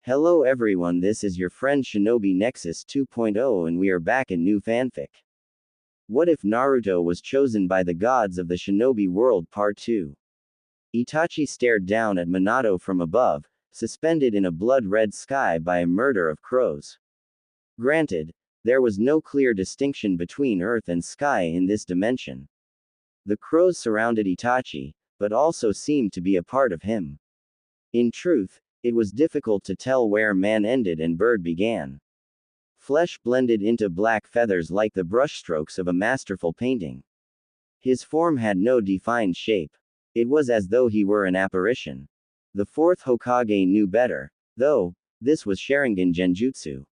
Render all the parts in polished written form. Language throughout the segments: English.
Hello everyone, this is your friend Shinobi Nexus 2.0 and we are back in new fanfic. What if Naruto was chosen by the gods of the Shinobi world Part 2? Itachi stared down at Minato from above, suspended in a blood-red sky by a murder of crows. Granted, there was no clear distinction between earth and sky in this dimension. The crows surrounded Itachi, but also seemed to be a part of him. In truth, it was difficult to tell where man ended and bird began. Flesh blended into black feathers like the brushstrokes of a masterful painting. His form had no defined shape. It was as though he were an apparition. The fourth Hokage knew better, though. This was Sharingan Genjutsu.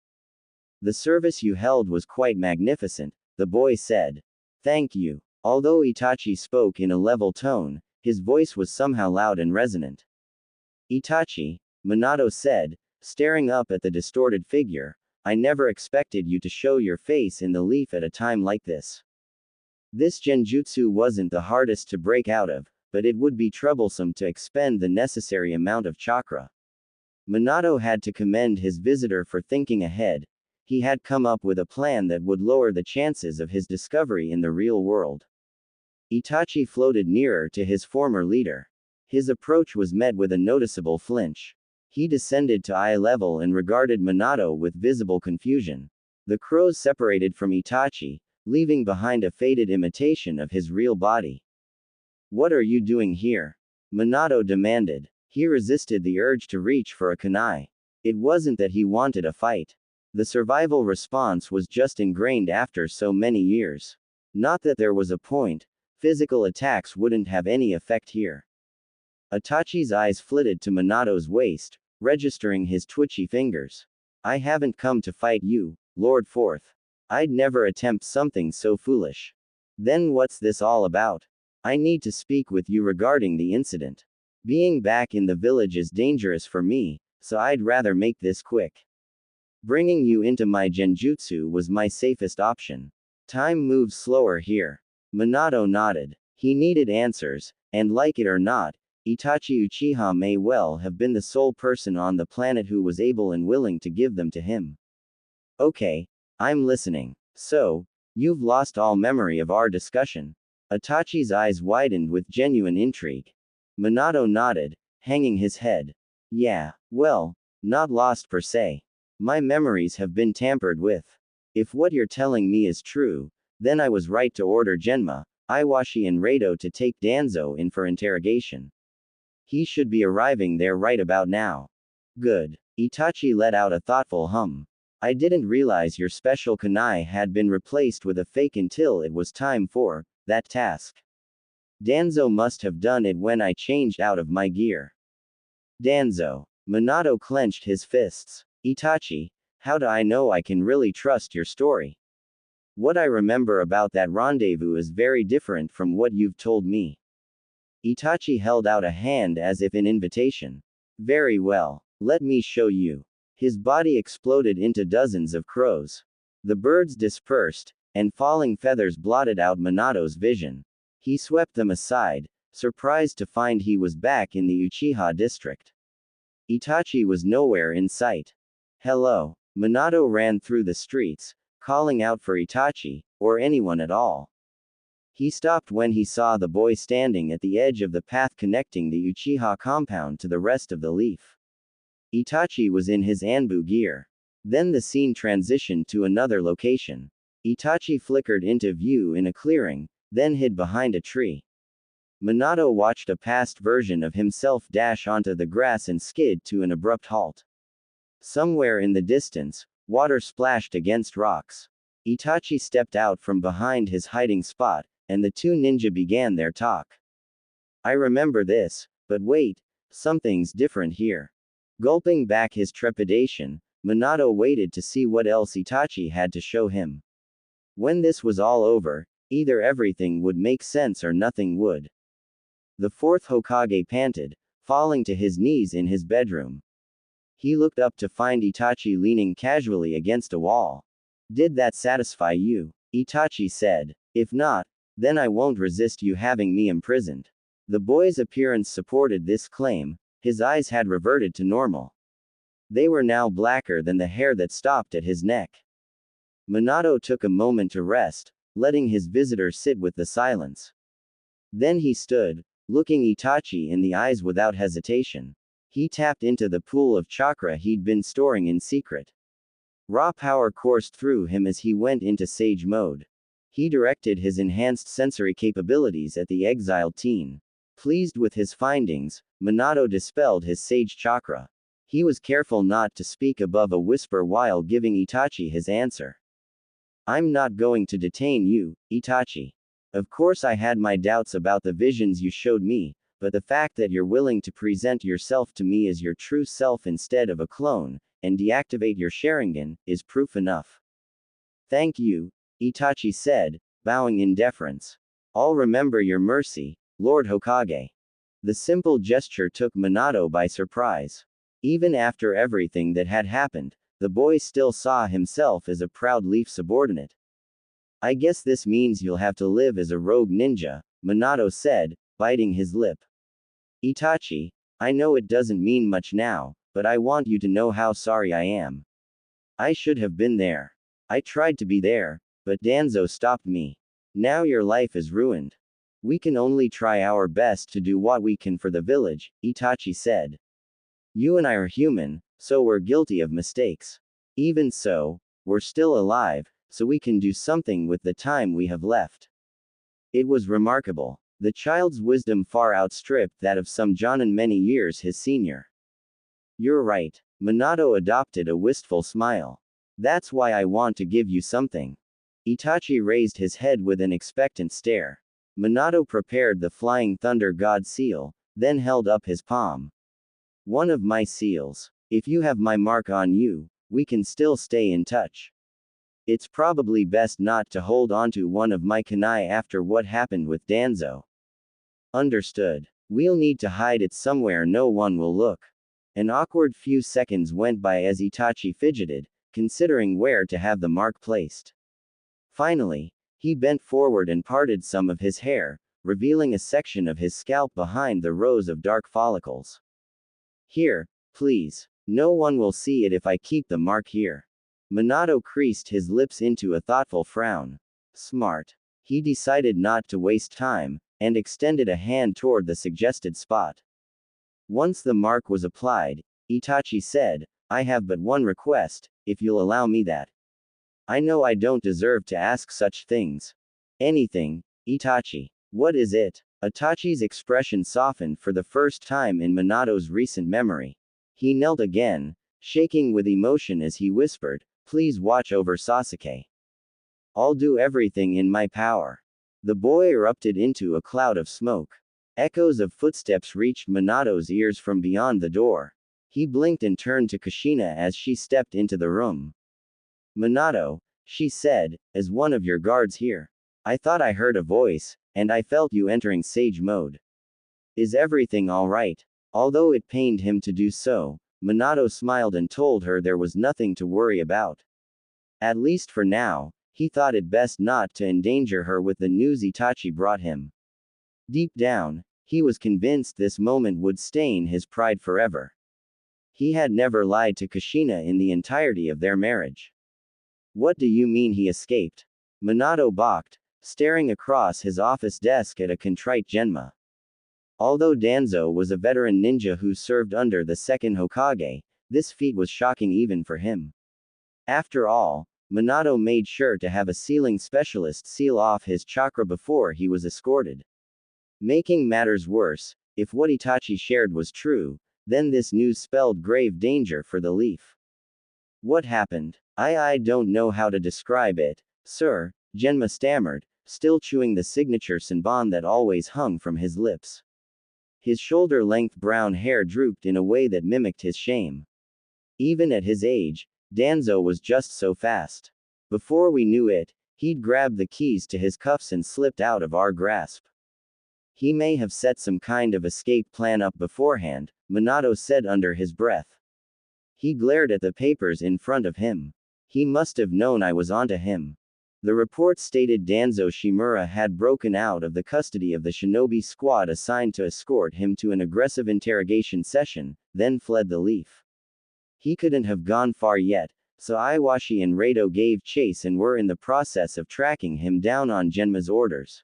The service you held was quite magnificent, the boy said. Thank you. Although Itachi spoke in a level tone, his voice was somehow loud and resonant. Itachi, Minato said, staring up at the distorted figure, I never expected you to show your face in the leaf at a time like this. This genjutsu wasn't the hardest to break out of, but it would be troublesome to expend the necessary amount of chakra. Minato had to commend his visitor for thinking ahead. He had come up with a plan that would lower the chances of his discovery in the real world. Itachi floated nearer to his former leader. His approach was met with a noticeable flinch. He descended to eye level and regarded Minato with visible confusion. The crows separated from Itachi, leaving behind a faded imitation of his real body. What are you doing here? Minato demanded. He resisted the urge to reach for a kunai. It wasn't that he wanted a fight. The survival response was just ingrained after so many years. Not that there was a point. Physical attacks wouldn't have any effect here. Itachi's eyes flitted to Minato's waist, registering his twitchy fingers. I haven't come to fight you, Lord Fourth. I'd never attempt something so foolish. Then what's this all about? I need to speak with you regarding the incident. Being back in the village is dangerous for me, so I'd rather make this quick. Bringing you into my genjutsu was my safest option. Time moves slower here. Minato nodded. He needed answers, and like it or not, Itachi Uchiha may well have been the sole person on the planet who was able and willing to give them to him. Okay, I'm listening. So, you've lost all memory of our discussion. Itachi's eyes widened with genuine intrigue. Minato nodded, hanging his head. Yeah, well, not lost per se. My memories have been tampered with. If what you're telling me is true, then I was right to order Genma, Iwashi and Rado to take Danzo in for interrogation. He should be arriving there right about now. Good. Itachi let out a thoughtful hum. I didn't realize your special kunai had been replaced with a fake until it was time for that task. Danzo must have done it when I changed out of my gear. Danzo. Minato clenched his fists. Itachi, how do I know I can really trust your story? What I remember about that rendezvous is very different from what you've told me. Itachi held out a hand as if in invitation. Very well. Let me show you. His body exploded into dozens of crows. The birds dispersed, and falling feathers blotted out Minato's vision. He swept them aside, surprised to find he was back in the Uchiha district. Itachi was nowhere in sight. Hello. Minato ran through the streets, calling out for Itachi, or anyone at all. He stopped when he saw the boy standing at the edge of the path connecting the Uchiha compound to the rest of the leaf. Itachi was in his Anbu gear. Then the scene transitioned to another location. Itachi flickered into view in a clearing, then hid behind a tree. Minato watched a past version of himself dash onto the grass and skid to an abrupt halt. Somewhere in the distance, water splashed against rocks. Itachi stepped out from behind his hiding spot, and the two ninja began their talk. I remember this, but wait, something's different here. Gulping back his trepidation, Minato waited to see what else Itachi had to show him. When this was all over, either everything would make sense or nothing would. The fourth Hokage panted, falling to his knees in his bedroom. He looked up to find Itachi leaning casually against a wall. Did that satisfy you? Itachi said. If not, then I won't resist you having me imprisoned. The boy's appearance supported this claim. His eyes had reverted to normal. They were now blacker than the hair that stopped at his neck. Minato took a moment to rest, letting his visitor sit with the silence. Then he stood, looking Itachi in the eyes without hesitation. He tapped into the pool of chakra he'd been storing in secret. Raw power coursed through him as he went into sage mode. He directed his enhanced sensory capabilities at the exiled teen. Pleased with his findings, Minato dispelled his sage chakra. He was careful not to speak above a whisper while giving Itachi his answer. I'm not going to detain you, Itachi. Of course I had my doubts about the visions you showed me, but the fact that you're willing to present yourself to me as your true self instead of a clone, and deactivate your Sharingan, is proof enough. Thank you, Itachi said, bowing in deference. I'll remember your mercy, Lord Hokage. The simple gesture took Minato by surprise. Even after everything that had happened, the boy still saw himself as a proud Leaf subordinate. I guess this means you'll have to live as a rogue ninja, Minato said, biting his lip. Itachi, I know it doesn't mean much now, but I want you to know how sorry I am. I should have been there. I tried to be there, but Danzo stopped me. Now your life is ruined. We can only try our best to do what we can for the village, Itachi said. You and I are human, so we're guilty of mistakes. Even so, we're still alive, so we can do something with the time we have left. It was remarkable. The child's wisdom far outstripped that of some Jonin many years his senior. You're right. Minato adopted a wistful smile. That's why I want to give you something. Itachi raised his head with an expectant stare. Minato prepared the Flying Thunder God seal, then held up his palm. One of my seals. If you have my mark on you, we can still stay in touch. It's probably best not to hold onto one of my kunai after what happened with Danzo. Understood. We'll need to hide it somewhere no one will look. An awkward few seconds went by as Itachi fidgeted, considering where to have the mark placed. Finally, he bent forward and parted some of his hair, revealing a section of his scalp behind the rows of dark follicles. Here, please. No one will see it if I keep the mark here. Minato creased his lips into a thoughtful frown. Smart. He decided not to waste time, and extended a hand toward the suggested spot. Once the mark was applied, Itachi said, I have but one request, if you'll allow me that. I know I don't deserve to ask such things. Anything, Itachi. What is it? Itachi's expression softened for the first time in Minato's recent memory. He knelt again, shaking with emotion as he whispered, Please watch over Sasuke. I'll do everything in my power. The boy erupted into a cloud of smoke. Echoes of footsteps reached Minato's ears from beyond the door. He blinked and turned to Kushina as she stepped into the room. Minato, she said, as one of your guards here. I thought I heard a voice, and I felt you entering sage mode. Is everything all right? Although it pained him to do so, Minato smiled and told her there was nothing to worry about. At least for now, he thought it best not to endanger her with the news Itachi brought him. Deep down, he was convinced this moment would stain his pride forever. He had never lied to Kushina in the entirety of their marriage. What do you mean he escaped? Minato balked, staring across his office desk at a contrite Genma. Although Danzo was a veteran ninja who served under the second Hokage, this feat was shocking even for him. After all, Minato made sure to have a sealing specialist seal off his chakra before he was escorted. Making matters worse, if what Itachi shared was true, then this news spelled grave danger for the Leaf. What happened? I don't know how to describe it, sir, Genma stammered, still chewing the signature Senbon that always hung from his lips. His shoulder-length brown hair drooped in a way that mimicked his shame. Even at his age, Danzo was just so fast. Before we knew it, he'd grabbed the keys to his cuffs and slipped out of our grasp. He may have set some kind of escape plan up beforehand, Minato said under his breath. He glared at the papers in front of him. He must have known I was onto him. The report stated Danzo Shimura had broken out of the custody of the Shinobi squad assigned to escort him to an aggressive interrogation session, then fled the Leaf. He couldn't have gone far yet, so Iwashi and Rado gave chase and were in the process of tracking him down on Genma's orders.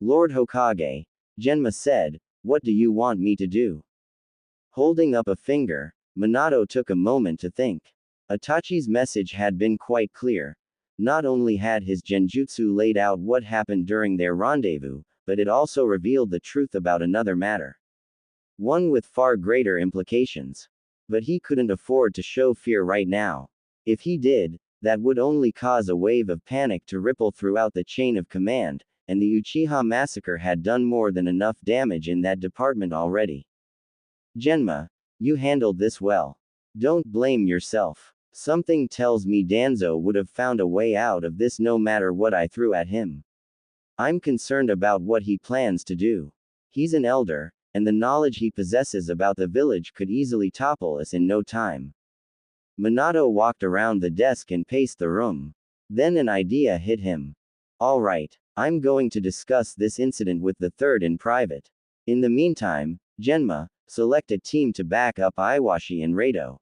Lord Hokage, Genma said, "What do you want me to do?" Holding up a finger, Minato took a moment to think. Itachi's message had been quite clear. Not only had his genjutsu laid out what happened during their rendezvous, but it also revealed the truth about another matter. One with far greater implications. But he couldn't afford to show fear right now. If he did, that would only cause a wave of panic to ripple throughout the chain of command, and the Uchiha massacre had done more than enough damage in that department already. Genma, you handled this well. Don't blame yourself. Something tells me Danzo would have found a way out of this no matter what I threw at him. I'm concerned about what he plans to do. He's an elder, and the knowledge he possesses about the village could easily topple us in no time. Minato walked around the desk and paced the room. Then an idea hit him. Alright, I'm going to discuss this incident with the third in private. In the meantime, Genma, select a team to back up Iwashi and Rado.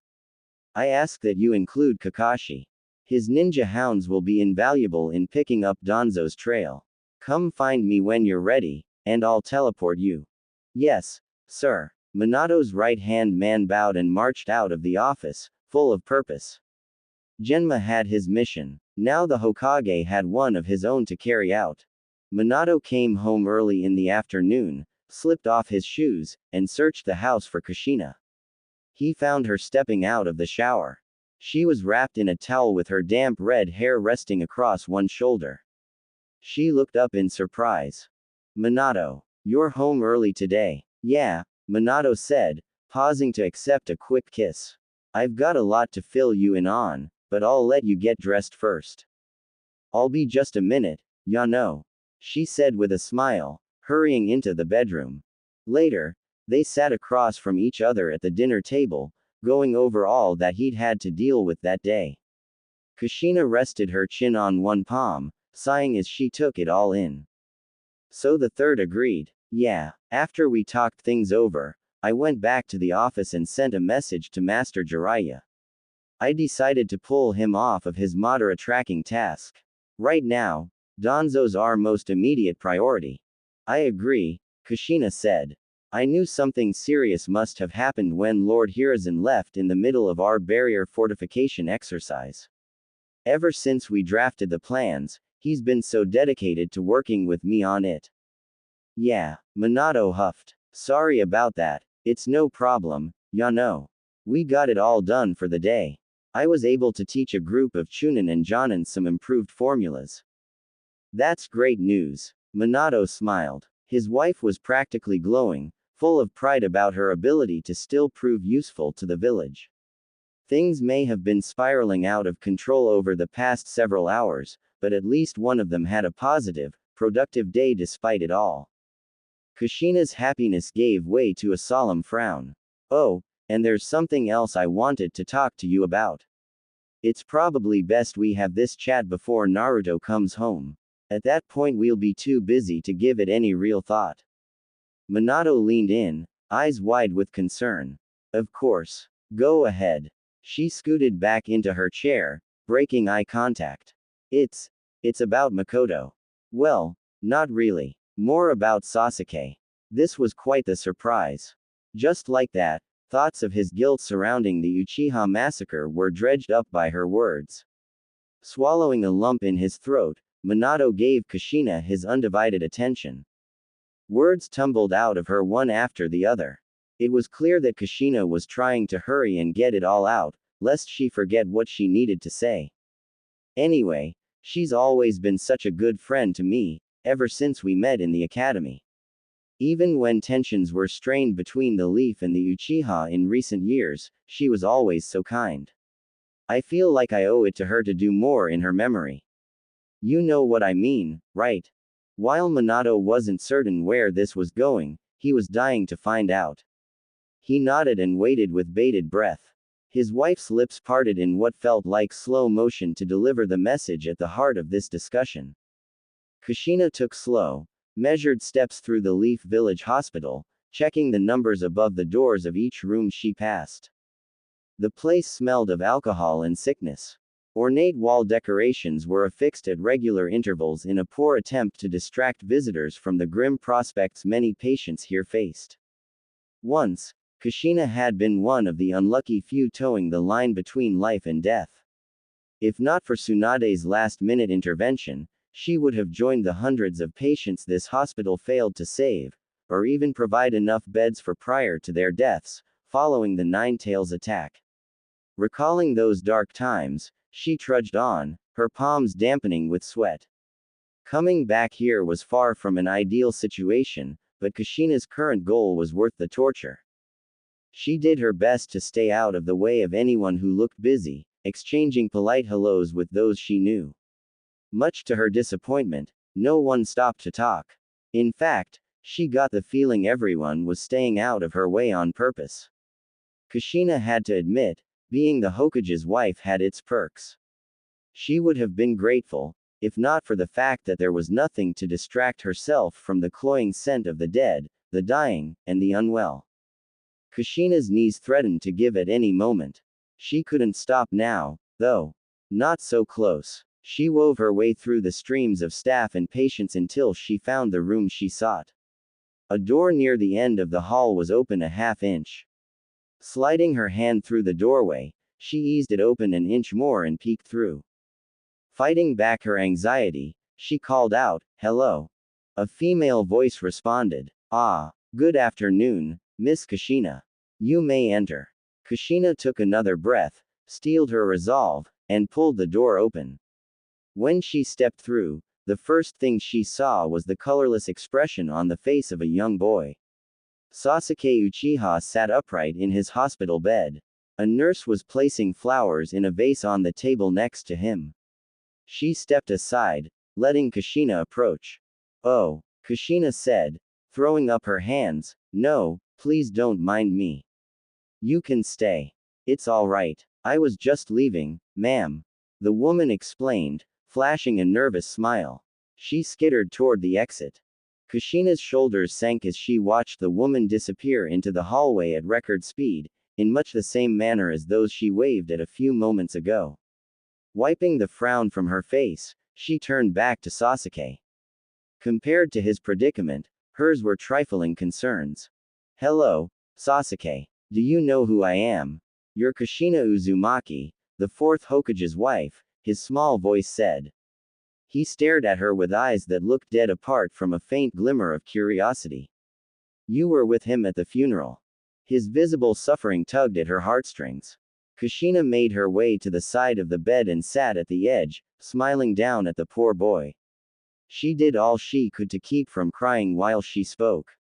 I ask that you include Kakashi. His ninja hounds will be invaluable in picking up Danzo's trail. Come find me when you're ready, and I'll teleport you. Yes, sir. Minato's right-hand man bowed and marched out of the office, full of purpose. Genma had his mission. Now the Hokage had one of his own to carry out. Minato came home early in the afternoon, slipped off his shoes, and searched the house for Kushina. He found her stepping out of the shower. She was wrapped in a towel with her damp red hair resting across one shoulder. She looked up in surprise. Minato, you're home early today. Yeah, Minato said, pausing to accept a quick kiss. I've got a lot to fill you in on, but I'll let you get dressed first. I'll be just a minute, ya know, she said with a smile, hurrying into the bedroom. Later, they sat across from each other at the dinner table, going over all that he'd had to deal with that day. Kushina rested her chin on one palm, sighing as she took it all in. So the third agreed. Yeah, after we talked things over, I went back to the office and sent a message to Master Jiraiya. I decided to pull him off of his Madara tracking task. Right now, Danzo's our most immediate priority. I agree, Kushina said. I knew something serious must have happened when Lord Hiruzen left in the middle of our barrier fortification exercise. Ever since we drafted the plans, he's been so dedicated to working with me on it. Yeah, Minato huffed. Sorry about that. It's no problem, ya know. We got it all done for the day. I was able to teach a group of Chunin and Jonin some improved formulas. That's great news. Minato smiled. His wife was practically glowing, full of pride about her ability to still prove useful to the village. Things may have been spiraling out of control over the past several hours, but at least one of them had a positive, productive day despite it all. Kushina's happiness gave way to a solemn frown. Oh, and there's something else I wanted to talk to you about. It's probably best we have this chat before Naruto comes home. At that point we'll be too busy to give it any real thought. Minato leaned in, eyes wide with concern. Of course. Go ahead. She scooted back into her chair, breaking eye contact. It's about Makoto. Well, not really. More about Sasuke. This was quite the surprise. Just like that, thoughts of his guilt surrounding the Uchiha massacre were dredged up by her words. Swallowing a lump in his throat, Minato gave Kushina his undivided attention. Words tumbled out of her one after the other. It was clear that Kushina was trying to hurry and get it all out, lest she forget what she needed to say. Anyway, she's always been such a good friend to me, ever since we met in the academy. Even when tensions were strained between the Leaf and the Uchiha in recent years, she was always so kind. I feel like I owe it to her to do more in her memory. You know what I mean, right? While Minato wasn't certain where this was going, he was dying to find out. He nodded and waited with bated breath. His wife's lips parted in what felt like slow motion to deliver the message at the heart of this discussion. Kushina took slow, measured steps through the Leaf Village Hospital, checking the numbers above the doors of each room she passed. The place smelled of alcohol and sickness. Ornate wall decorations were affixed at regular intervals in a poor attempt to distract visitors from the grim prospects many patients here faced. Once, Kushina had been one of the unlucky few towing the line between life and death. If not for Tsunade's last-minute intervention, she would have joined the hundreds of patients this hospital failed to save, or even provide enough beds for prior to their deaths, following the Nine Tails attack. Recalling those dark times, she trudged on, her palms dampening with sweat. Coming back here was far from an ideal situation, but Kushina's current goal was worth the torture. She did her best to stay out of the way of anyone who looked busy, exchanging polite hellos with those she knew. Much to her disappointment, no one stopped to talk. In fact, she got the feeling everyone was staying out of her way on purpose. Kushina had to admit, being the Hokage's wife had its perks. She would have been grateful, if not for the fact that there was nothing to distract herself from the cloying scent of the dead, the dying, and the unwell. Kushina's knees threatened to give at any moment. She couldn't stop now, though. Not so close. She wove her way through the streams of staff and patients until she found the room she sought. A door near the end of the hall was open a half-inch. Sliding her hand through the doorway, she eased it open an inch more and peeked through. Fighting back her anxiety, she called out, "Hello." A female voice responded, "Ah, good afternoon, Miss Kushina. You may enter." Kushina took another breath, steeled her resolve, and pulled the door open. When she stepped through, the first thing she saw was the colorless expression on the face of a young boy. Sasuke Uchiha sat upright in his hospital bed. A nurse was placing flowers in a vase on the table next to him. She stepped aside, letting Kushina approach. "Oh," Kushina said, throwing up her hands, "no, please don't mind me. You can stay. It's all right. I was just leaving, ma'am," the woman explained, flashing a nervous smile. She skittered toward the exit. Kushina's shoulders sank as she watched the woman disappear into the hallway at record speed, in much the same manner as those she waved at a few moments ago. Wiping the frown from her face, she turned back to Sasuke. Compared to his predicament, hers were trifling concerns. "Hello, Sasuke. Do you know who I am?" "You're Kushina Uzumaki, the fourth Hokage's wife," his small voice said. He stared at her with eyes that looked dead apart from a faint glimmer of curiosity. "You were with him at the funeral." His visible suffering tugged at her heartstrings. Kushina made her way to the side of the bed and sat at the edge, smiling down at the poor boy. She did all she could to keep from crying while she spoke.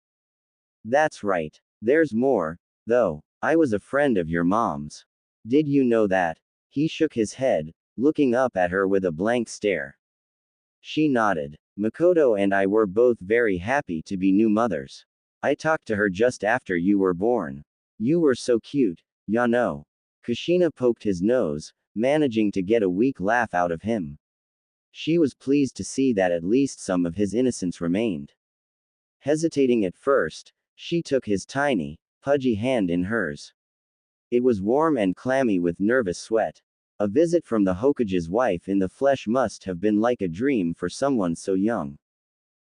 "That's right. There's more, though. I was a friend of your mom's. Did you know that?" He shook his head, looking up at her with a blank stare. She nodded. "Makoto and I were both very happy to be new mothers. I talked to her just after you were born. You were so cute, ya know." Kushina poked his nose, managing to get a weak laugh out of him. She was pleased to see that at least some of his innocence remained. Hesitating at first, she took his tiny, pudgy hand in hers. It was warm and clammy with nervous sweat. A visit from the Hokage's wife in the flesh must have been like a dream for someone so young.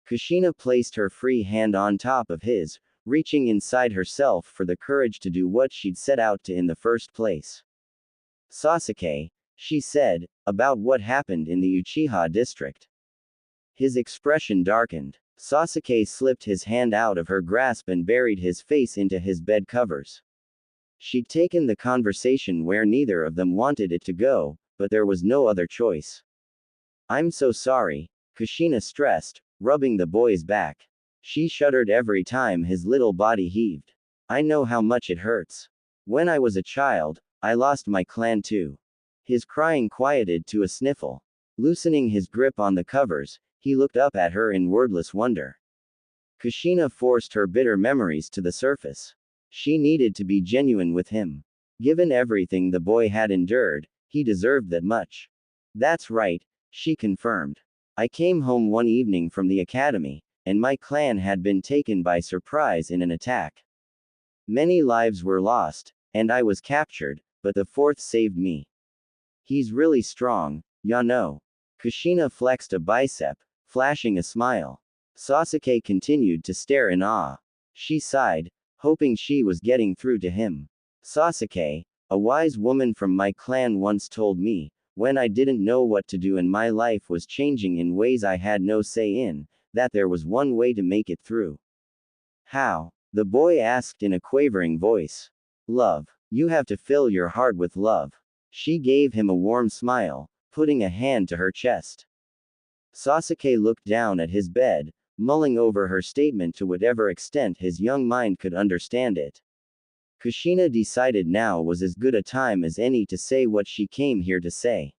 Kushina placed her free hand on top of his, reaching inside herself for the courage to do what she'd set out to in the first place. "Sasuke," she said, "about what happened in the Uchiha district." His expression darkened. Sasuke slipped his hand out of her grasp and buried his face into his bed covers. She'd taken the conversation where neither of them wanted it to go, but there was no other choice. "I'm so sorry," Kushina stressed, rubbing the boy's back. She shuddered every time his little body heaved. "I know how much it hurts. When I was a child, I lost my clan too." His crying quieted to a sniffle. Loosening his grip on the covers, he looked up at her in wordless wonder. Kushina forced her bitter memories to the surface. She needed to be genuine with him. Given everything the boy had endured, he deserved that much. "That's right," she confirmed. "I came home one evening from the academy, and my clan had been taken by surprise in an attack. Many lives were lost, and I was captured, but the fourth saved me. He's really strong, ya know. Kushina flexed a bicep, flashing a smile. Sasuke continued to stare in awe. She sighed, hoping she was getting through to him. Sasuke, a wise woman from my clan once told me, when I didn't know what to do and my life was changing in ways I had no say in, that there was one way to make it through. How? The boy asked in a quavering voice. Love. You have to fill your heart with love. She gave him a warm smile, putting a hand to her chest. Sasuke looked down at his bed, mulling over her statement to whatever extent his young mind could understand it. Kushina decided now was as good a time as any to say what she came here to say.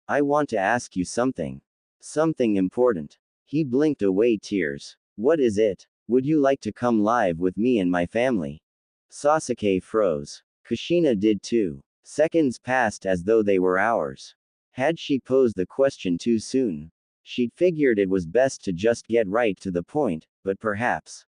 I want to ask you something. Something important. He blinked away tears. What is it? Would you like to come live with me and my family? Sasuke froze. Kushina did too. Seconds passed as though they were hours. Had she posed the question too soon? She'd figured it was best to just get right to the point, but perhaps.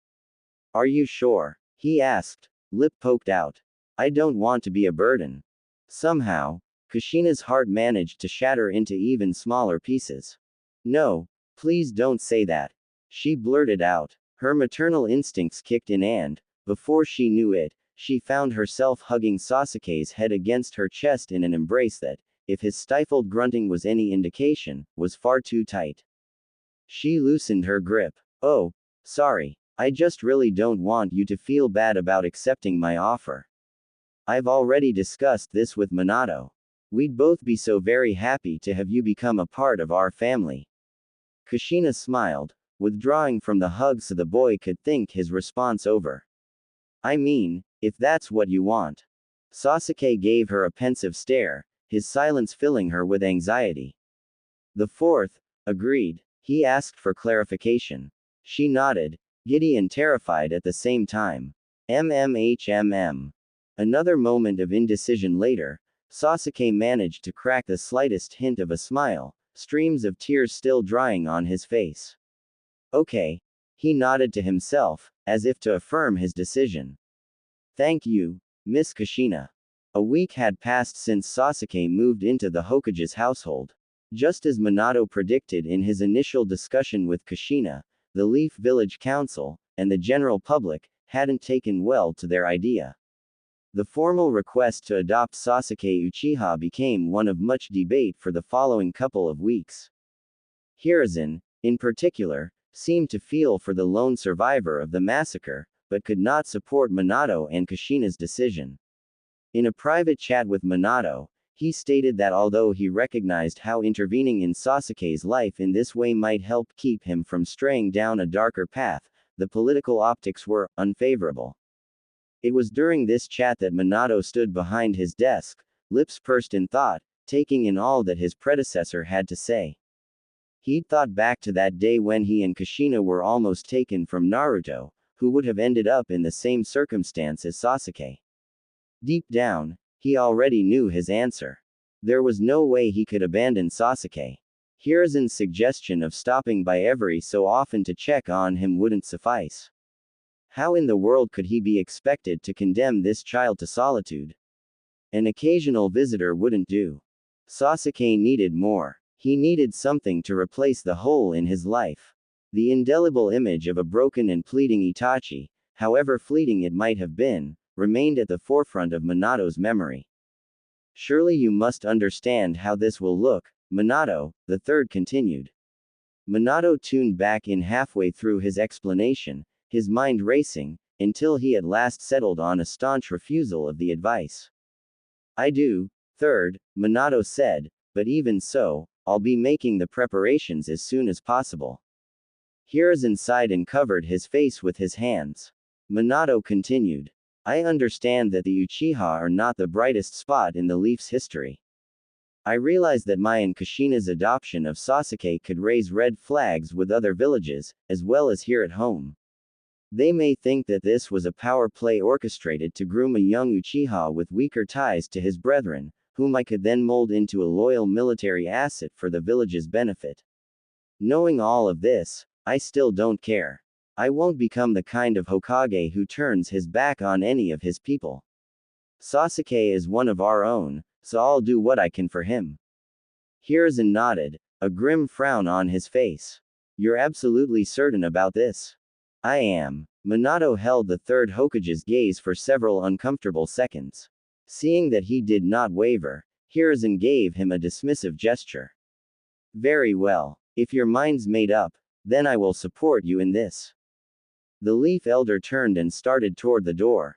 Are you sure? He asked, lip poked out. I don't want to be a burden. Somehow, Kushina's heart managed to shatter into even smaller pieces. No, please don't say that. She blurted out. Her maternal instincts kicked in and, before she knew it, she found herself hugging Sasuke's head against her chest in an embrace that, if his stifled grunting was any indication, was far too tight. She loosened her grip. Oh, sorry. I just really don't want you to feel bad about accepting my offer. I've already discussed this with Minato. We'd both be so very happy to have you become a part of our family. Kushina smiled, withdrawing from the hug so the boy could think his response over. I mean, if that's what you want. Sasuke gave her a pensive stare, his silence filling her with anxiety. The fourth agreed. He asked for clarification. She nodded, giddy and terrified at the same time. MMHMM. Another moment of indecision later, Sasuke managed to crack the slightest hint of a smile, streams of tears still drying on his face. Okay. He nodded to himself, as if to affirm his decision. Thank you, Miss Kushina. A week had passed since Sasuke moved into the Hokage's household. Just as Minato predicted in his initial discussion with Kushina, the Leaf Village Council, and the general public, hadn't taken well to their idea. The formal request to adopt Sasuke Uchiha became one of much debate for the following couple of weeks. Hiruzen, in particular, seemed to feel for the lone survivor of the massacre, but could not support Minato and Kushina's decision. In a private chat with Minato, he stated that although he recognized how intervening in Sasuke's life in this way might help keep him from straying down a darker path, the political optics were unfavorable. It was during this chat that Minato stood behind his desk, lips pursed in thought, taking in all that his predecessor had to say. He'd thought back to that day when he and Kushina were almost taken from Naruto, who would have ended up in the same circumstance as Sasuke. Deep down, he already knew his answer. There was no way he could abandon Sasuke. Hiruzen's suggestion of stopping by every so often to check on him wouldn't suffice. How in the world could he be expected to condemn this child to solitude? An occasional visitor wouldn't do. Sasuke needed more. He needed something to replace the hole in his life. The indelible image of a broken and pleading Itachi, however fleeting it might have been, remained at the forefront of Minato's memory. Surely you must understand how this will look, Minato, the third continued. Minato tuned back in halfway through his explanation, his mind racing, until he at last settled on a staunch refusal of the advice. I do, third, Minato said, but even so, I'll be making the preparations as soon as possible. Hiruzen sighed and covered his face with his hands. Minato continued. I understand that the Uchiha are not the brightest spot in the Leaf's history. I realize that my and Kushina's adoption of Sasuke could raise red flags with other villages, as well as here at home. They may think that this was a power play orchestrated to groom a young Uchiha with weaker ties to his brethren, whom I could then mold into a loyal military asset for the village's benefit. Knowing all of this, I still don't care. I won't become the kind of Hokage who turns his back on any of his people. Sasuke is one of our own, so I'll do what I can for him. Hiruzen nodded, a grim frown on his face. You're absolutely certain about this? I am. Minato held the third Hokage's gaze for several uncomfortable seconds. Seeing that he did not waver, Hiruzen gave him a dismissive gesture. Very well. If your mind's made up, then I will support you in this. The Leaf Elder turned and started toward the door.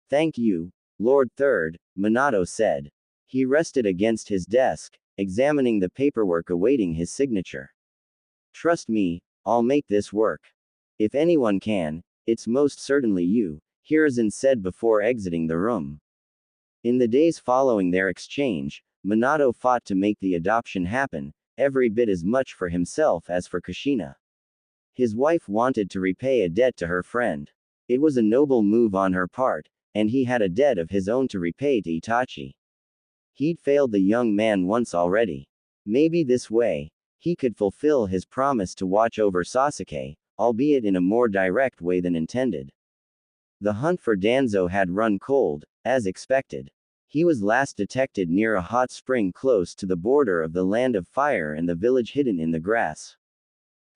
Thank you, Lord Third, Minato said. He rested against his desk, examining the paperwork awaiting his signature. Trust me, I'll make this work. If anyone can, it's most certainly you, Hiruzen said before exiting the room. In the days following their exchange, Minato fought to make the adoption happen, every bit as much for himself as for Kushina. His wife wanted to repay a debt to her friend. It was a noble move on her part, and he had a debt of his own to repay to Itachi. He'd failed the young man once already. Maybe this way, he could fulfill his promise to watch over Sasuke, albeit in a more direct way than intended. The hunt for Danzo had run cold, as expected. He was last detected near a hot spring close to the border of the Land of Fire and the village hidden in the grass.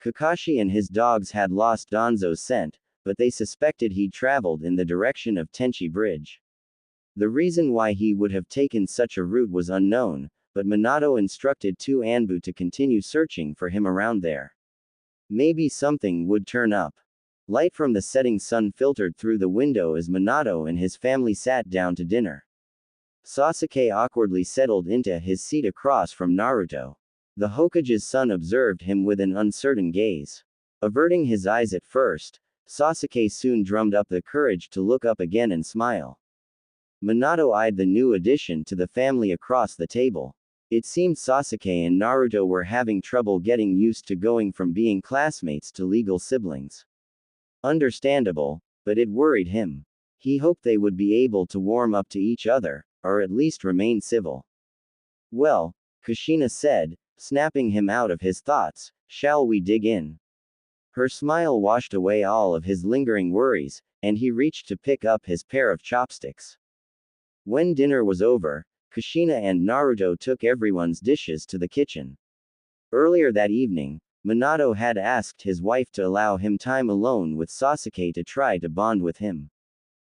Kakashi and his dogs had lost Danzo's scent, but they suspected he'd traveled in the direction of Tenchi Bridge. The reason why he would have taken such a route was unknown, but Minato instructed two Anbu to continue searching for him around there. Maybe something would turn up. Light from the setting sun filtered through the window as Minato and his family sat down to dinner. Sasuke awkwardly settled into his seat across from Naruto. The Hokage's son observed him with an uncertain gaze. Averting his eyes at first, Sasuke soon drummed up the courage to look up again and smile. Minato eyed the new addition to the family across the table. It seemed Sasuke and Naruto were having trouble getting used to going from being classmates to legal siblings. Understandable, but it worried him. He hoped they would be able to warm up to each other, or at least remain civil. Well, Kushina said, snapping him out of his thoughts, shall we dig in? Her smile washed away all of his lingering worries, and he reached to pick up his pair of chopsticks. When dinner was over, Kushina and Naruto took everyone's dishes to the kitchen. Earlier that evening, Minato had asked his wife to allow him time alone with Sasuke to try to bond with him.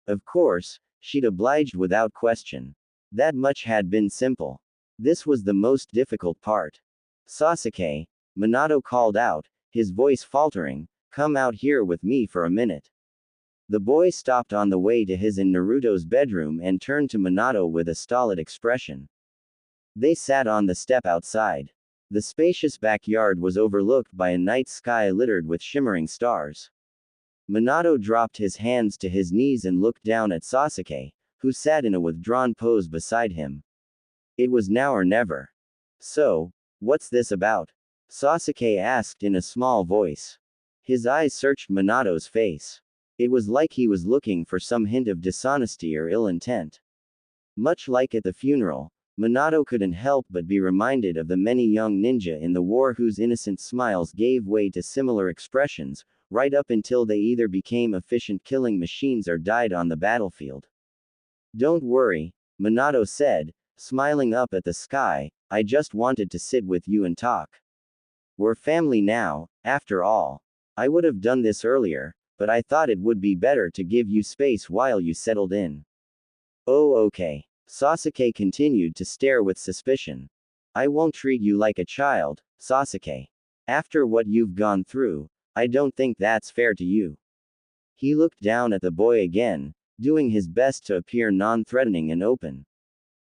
Of course, she'd obliged without question. That much had been simple. This was the most difficult part. Sasuke, Minato called out, his voice faltering, come out here with me for a minute. The boy stopped on the way to his and Naruto's bedroom and turned to Minato with a stolid expression. They sat on the step outside. The spacious backyard was overlooked by a night sky littered with shimmering stars. Minato dropped his hands to his knees and looked down at Sasuke, who sat in a withdrawn pose beside him. It was now or never. So, what's this about? Sasuke asked in a small voice. His eyes searched Minato's face. It was like he was looking for some hint of dishonesty or ill intent. Much like at the funeral, Minato couldn't help but be reminded of the many young ninja in the war whose innocent smiles gave way to similar expressions, right up until they either became efficient killing machines or died on the battlefield. Don't worry, Minato said, smiling up at the sky, I just wanted to sit with you and talk. We're family now, after all. I would have done this earlier, but I thought it would be better to give you space while you settled in. Oh, okay. Sasuke continued to stare with suspicion. I won't treat you like a child, Sasuke. After what you've gone through, I don't think that's fair to you. He looked down at the boy again, doing his best to appear non-threatening and open.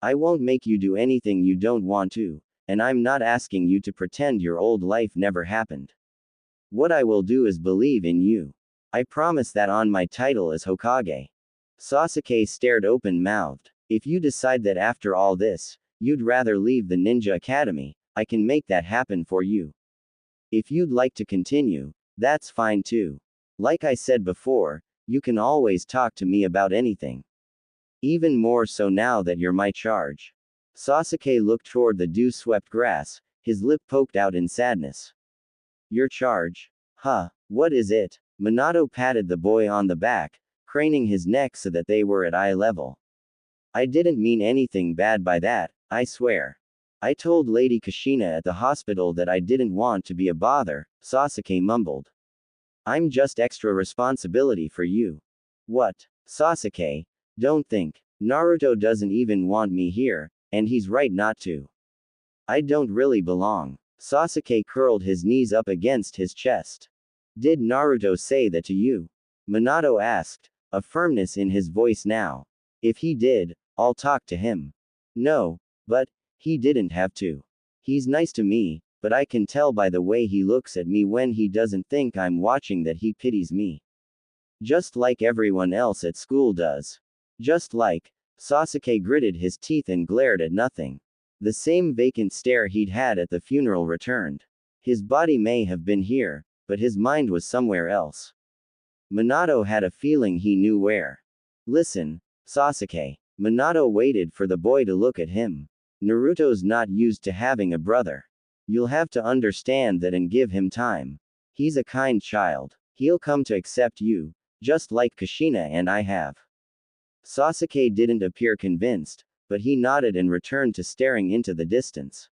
I won't make you do anything you don't want to, and I'm not asking you to pretend your old life never happened. What I will do is believe in you. I promise that on my title as Hokage. Sasuke stared open-mouthed. If you decide that after all this, you'd rather leave the Ninja Academy, I can make that happen for you. If you'd like to continue, that's fine too. Like I said before, you can always talk to me about anything. Even more so now that you're my charge. Sasuke looked toward the dew-swept grass, his lip poked out in sadness. Your charge? Huh, what is it? Minato patted the boy on the back, craning his neck so that they were at eye level. I didn't mean anything bad by that, I swear. I told Lady Kushina at the hospital that I didn't want to be a bother, Sasuke mumbled. I'm just extra responsibility for you. What? Sasuke, don't think. Naruto doesn't even want me here, and he's right not to. I don't really belong. Sasuke curled his knees up against his chest. Did Naruto say that to you? Minato asked, a firmness in his voice now. If he did, I'll talk to him. No, but, he didn't have to. He's nice to me, but I can tell by the way he looks at me when he doesn't think I'm watching that he pities me. Just like everyone else at school does. Just like, Sasuke gritted his teeth and glared at nothing. The same vacant stare he'd had at the funeral returned. His body may have been here, but his mind was somewhere else. Minato had a feeling he knew where. Listen, Sasuke. Minato waited for the boy to look at him. Naruto's not used to having a brother. You'll have to understand that and give him time. He's a kind child. He'll come to accept you, just like Kushina and I have. Sasuke didn't appear convinced, but he nodded and returned to staring into the distance.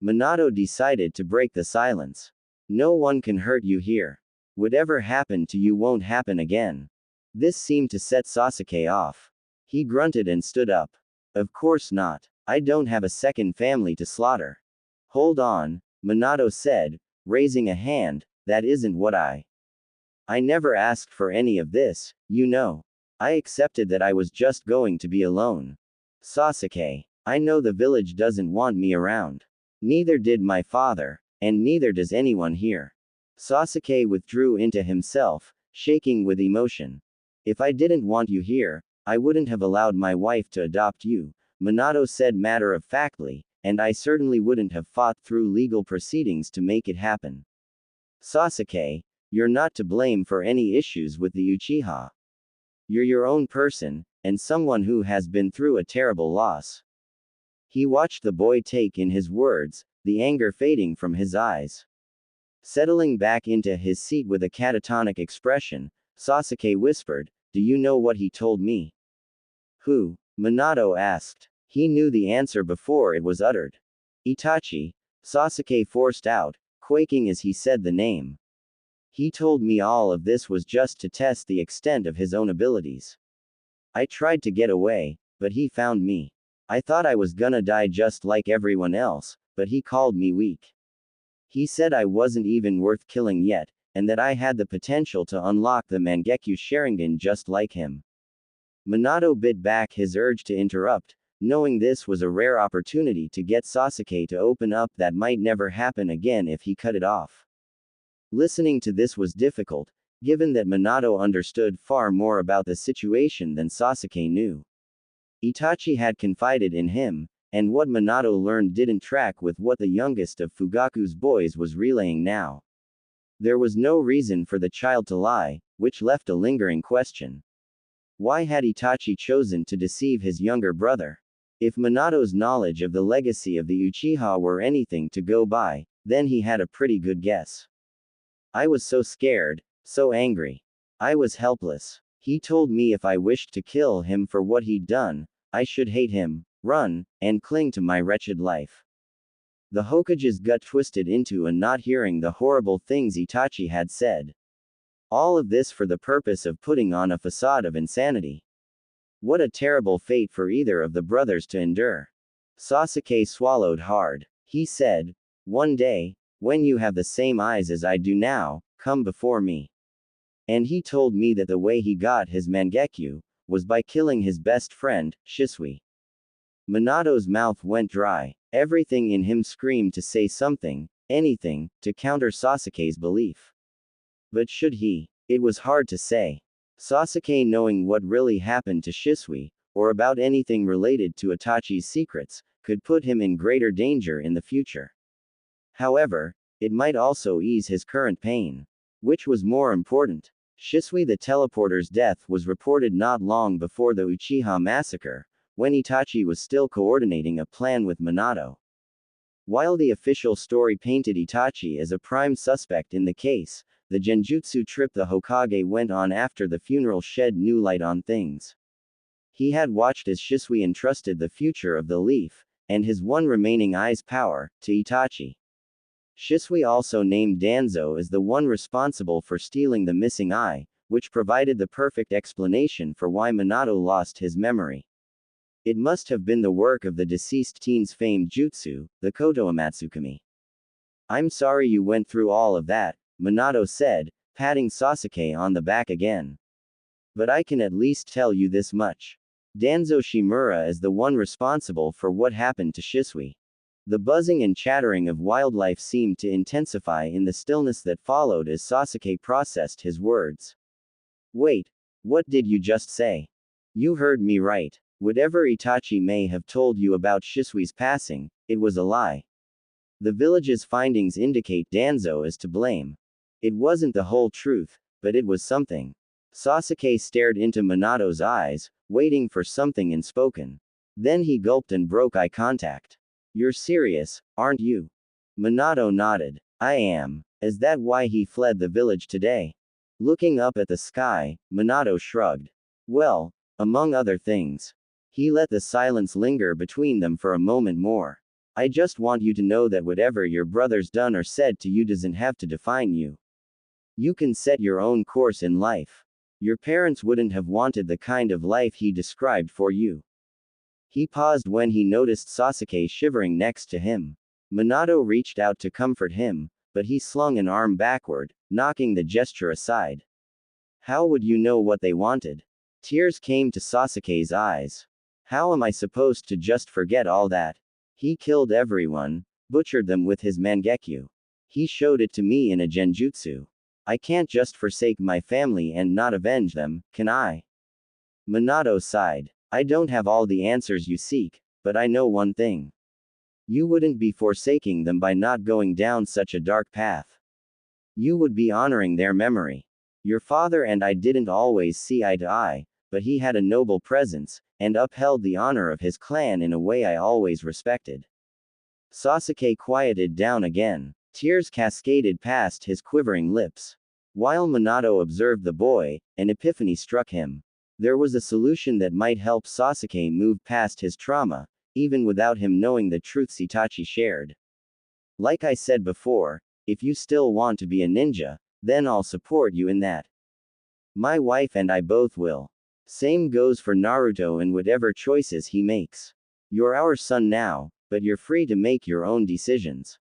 Minato decided to break the silence. No one can hurt you here. Whatever happened to you won't happen again. This seemed to set Sasuke off. He grunted and stood up. Of course not. I don't have a second family to slaughter. Hold on, Minato said, raising a hand, that isn't what I never asked for any of this, you know. I accepted that I was just going to be alone. Sasuke, I know the village doesn't want me around. Neither did my father, and neither does anyone here. Sasuke withdrew into himself, shaking with emotion. If I didn't want you here, I wouldn't have allowed my wife to adopt you, Minato said matter-of-factly, and I certainly wouldn't have fought through legal proceedings to make it happen. Sasuke, you're not to blame for any issues with the Uchiha. You're your own person, and someone who has been through a terrible loss. He watched the boy take in his words, the anger fading from his eyes. Settling back into his seat with a catatonic expression, Sasuke whispered, do you know what he told me? Who? Minato asked. He knew the answer before it was uttered. Itachi, Sasuke forced out, quaking as he said the name. He told me all of this was just to test the extent of his own abilities. I tried to get away, but he found me. I thought I was gonna die just like everyone else, but he called me weak. He said I wasn't even worth killing yet, and that I had the potential to unlock the Mangekyo Sharingan just like him. Minato bit back his urge to interrupt, knowing this was a rare opportunity to get Sasuke to open up that might never happen again if he cut it off. Listening to this was difficult, given that Minato understood far more about the situation than Sasuke knew. Itachi had confided in him, and what Minato learned didn't track with what the youngest of Fugaku's boys was relaying now. There was no reason for the child to lie, which left a lingering question. Why had Itachi chosen to deceive his younger brother? If Minato's knowledge of the legacy of the Uchiha were anything to go by, then he had a pretty good guess. I was so scared, so angry. I was helpless. He told me if I wished to kill him for what he'd done, I should hate him, run, and cling to my wretched life. The Hokage's gut twisted into a knot hearing the horrible things Itachi had said. All of this for the purpose of putting on a facade of insanity. What a terrible fate for either of the brothers to endure. Sasuke swallowed hard. He said, one day, when you have the same eyes as I do now, come before me. And he told me that the way he got his Mangekyo was by killing his best friend, Shisui. Minato's mouth went dry. Everything in him screamed to say something, anything, to counter Sasuke's belief. But should he? It was hard to say. Sasuke knowing what really happened to Shisui, or about anything related to Itachi's secrets, could put him in greater danger in the future. However, it might also ease his current pain. Which was more important? Shisui the teleporter's death was reported not long before the Uchiha massacre, when Itachi was still coordinating a plan with Minato. While the official story painted Itachi as a prime suspect in the case, the Genjutsu trip the Hokage went on after the funeral shed new light on things. He had watched as Shisui entrusted the future of the leaf, and his one remaining eye's power, to Itachi. Shisui also named Danzo as the one responsible for stealing the missing eye, which provided the perfect explanation for why Minato lost his memory. It must have been the work of the deceased teen's famed jutsu, the Koto Amatsukami. I'm sorry you went through all of that, Minato said, patting Sasuke on the back again. But I can at least tell you this much. Danzo Shimura is the one responsible for what happened to Shisui. The buzzing and chattering of wildlife seemed to intensify in the stillness that followed as Sasuke processed his words. Wait, what did you just say? You heard me right. Whatever Itachi may have told you about Shisui's passing, it was a lie. The village's findings indicate Danzo is to blame. It wasn't the whole truth, but it was something. Sasuke stared into Minato's eyes, waiting for something unspoken. Then he gulped and broke eye contact. You're serious, aren't you? Minato nodded. I am. Is that why he fled the village today? Looking up at the sky, Minato shrugged. Well, among other things. He let the silence linger between them for a moment more. I just want you to know that whatever your brother's done or said to you doesn't have to define you. You can set your own course in life. Your parents wouldn't have wanted the kind of life he described for you. He paused when he noticed Sasuke shivering next to him. Minato reached out to comfort him, but he slung an arm backward, knocking the gesture aside. How would you know what they wanted? Tears came to Sasuke's eyes. How am I supposed to just forget all that? He killed everyone, butchered them with his mangekyu. He showed it to me in a genjutsu. I can't just forsake my family and not avenge them, can I? Minato sighed. I don't have all the answers you seek, but I know one thing. You wouldn't be forsaking them by not going down such a dark path. You would be honoring their memory. Your father and I didn't always see eye to eye, but he had a noble presence, and upheld the honor of his clan in a way I always respected. Sasuke quieted down again. Tears cascaded past his quivering lips. While Minato observed the boy, an epiphany struck him. There was a solution that might help Sasuke move past his trauma, even without him knowing the truths Itachi shared. Like I said before, if you still want to be a ninja, then I'll support you in that. My wife and I both will. Same goes for Naruto and whatever choices he makes. You're our son now, but you're free to make your own decisions.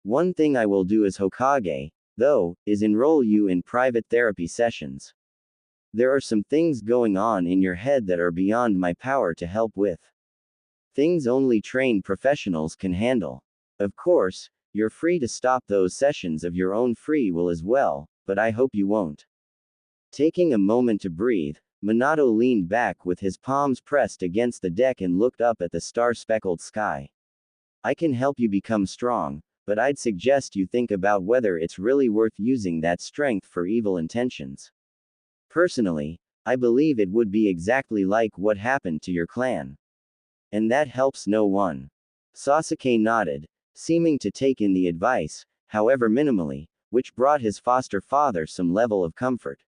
One thing I will do as Hokage, though, is enroll you in private therapy sessions. There are some things going on in your head that are beyond my power to help with. Things only trained professionals can handle. Of course, you're free to stop those sessions of your own free will as well, but I hope you won't. Taking a moment to breathe, Minato leaned back with his palms pressed against the deck and looked up at the star-speckled sky. I can help you become strong, but I'd suggest you think about whether it's really worth using that strength for evil intentions. Personally, I believe it would be exactly like what happened to your clan. And that helps no one. Sasuke nodded, seeming to take in the advice, however minimally, which brought his foster father some level of comfort.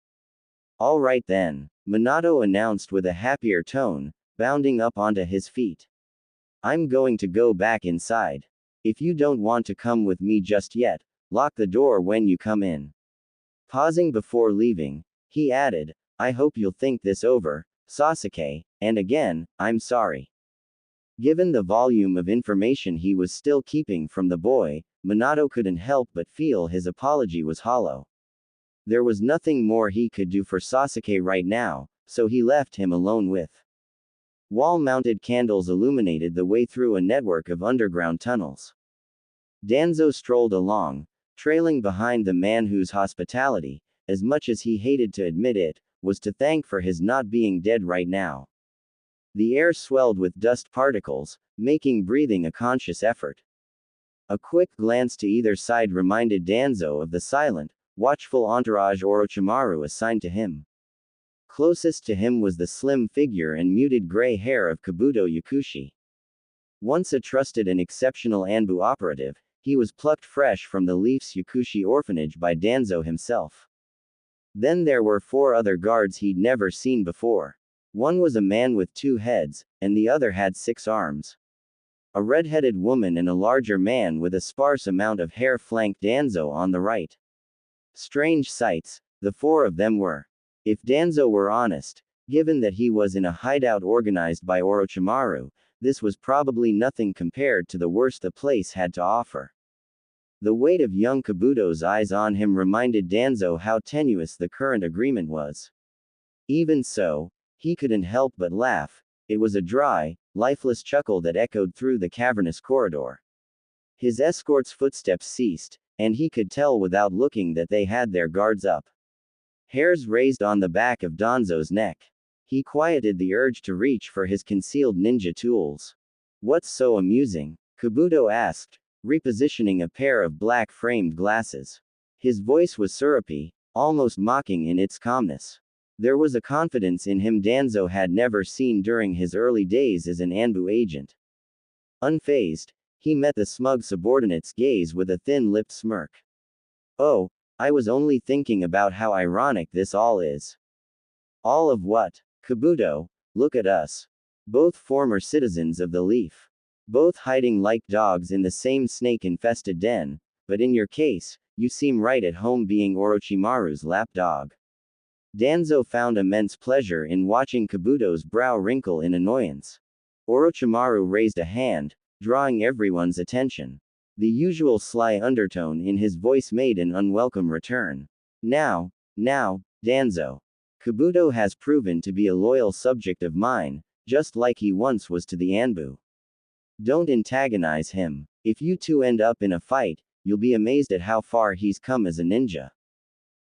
All right then, Minato announced with a happier tone, bounding up onto his feet. I'm going to go back inside. If you don't want to come with me just yet, lock the door when you come in. Pausing before leaving, he added, I hope you'll think this over, Sasuke, and again, I'm sorry. Given the volume of information he was still keeping from the boy, Minato couldn't help but feel his apology was hollow. There was nothing more he could do for Sasuke right now, so he left him alone with. Wall-mounted candles illuminated the way through a network of underground tunnels. Danzo strolled along, trailing behind the man whose hospitality, as much as he hated to admit it, was to thank for his not being dead right now. The air swelled with dust particles, making breathing a conscious effort. A quick glance to either side reminded Danzo of the silent, watchful entourage Orochimaru assigned to him. Closest to him was the slim figure and muted gray hair of Kabuto Yakushi. Once a trusted and exceptional Anbu operative, he was plucked fresh from the Leaf's Yakushi orphanage by Danzo himself. Then there were 4 other guards he'd never seen before. One was a man with 2 heads, and the other had 6 arms. A red-headed woman and a larger man with a sparse amount of hair flanked Danzo on the right. Strange sights, the 4 of them were. If Danzo were honest, given that he was in a hideout organized by Orochimaru, this was probably nothing compared to the worst the place had to offer. The weight of young Kabuto's eyes on him reminded Danzo how tenuous the current agreement was. Even so, he couldn't help but laugh. It was a dry, lifeless chuckle that echoed through the cavernous corridor. His escort's footsteps ceased, and he could tell without looking that they had their guards up. Hairs raised on the back of Danzo's neck. He quieted the urge to reach for his concealed ninja tools. What's so amusing? Kabuto asked, repositioning a pair of black-framed glasses. His voice was syrupy, almost mocking in its calmness. There was a confidence in him Danzo had never seen during his early days as an Anbu agent. Unfazed, he met the smug subordinate's gaze with a thin-lipped smirk. Oh, I was only thinking about how ironic this all is. All of what? Kabuto, look at us. Both former citizens of the Leaf. Both hiding like dogs in the same snake-infested den, but in your case, you seem right at home being Orochimaru's lapdog. Danzo found immense pleasure in watching Kabuto's brow wrinkle in annoyance. Orochimaru raised a hand, drawing everyone's attention. The usual sly undertone in his voice made an unwelcome return. Now, Danzo. Kabuto has proven to be a loyal subject of mine, just like he once was to the Anbu. Don't antagonize him. If you two end up in a fight, you'll be amazed at how far he's come as a ninja.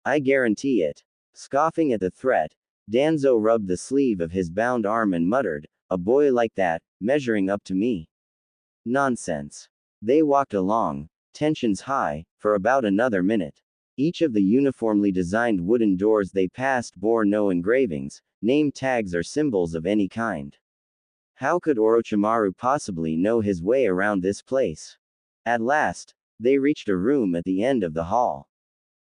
I guarantee it. Scoffing at the threat, Danzo rubbed the sleeve of his bound arm and muttered, a boy like that, measuring up to me. Nonsense. They walked along, tensions high, for about another minute. Each of the uniformly designed wooden doors they passed bore no engravings, name tags or symbols of any kind. How could Orochimaru possibly know his way around this place? At last, they reached a room at the end of the hall.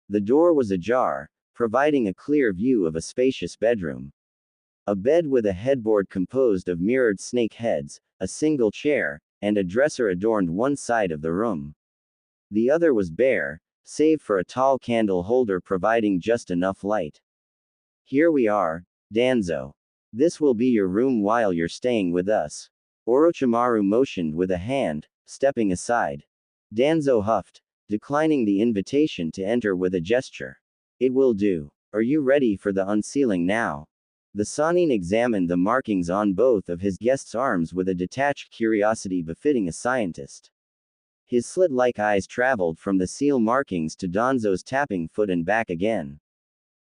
The door was ajar, providing a clear view of a spacious bedroom. A bed with a headboard composed of mirrored snake heads, a single chair, and a dresser adorned one side of the room. The other was bare, save for a tall candle holder providing just enough light. Here we are, Danzo. This will be your room while you're staying with us. Orochimaru motioned with a hand, stepping aside. Danzo huffed, declining the invitation to enter with a gesture. It will do. Are you ready for the unsealing now? The Sannin examined the markings on both of his guest's arms with a detached curiosity befitting a scientist. His slit-like eyes traveled from the seal markings to Danzo's tapping foot and back again.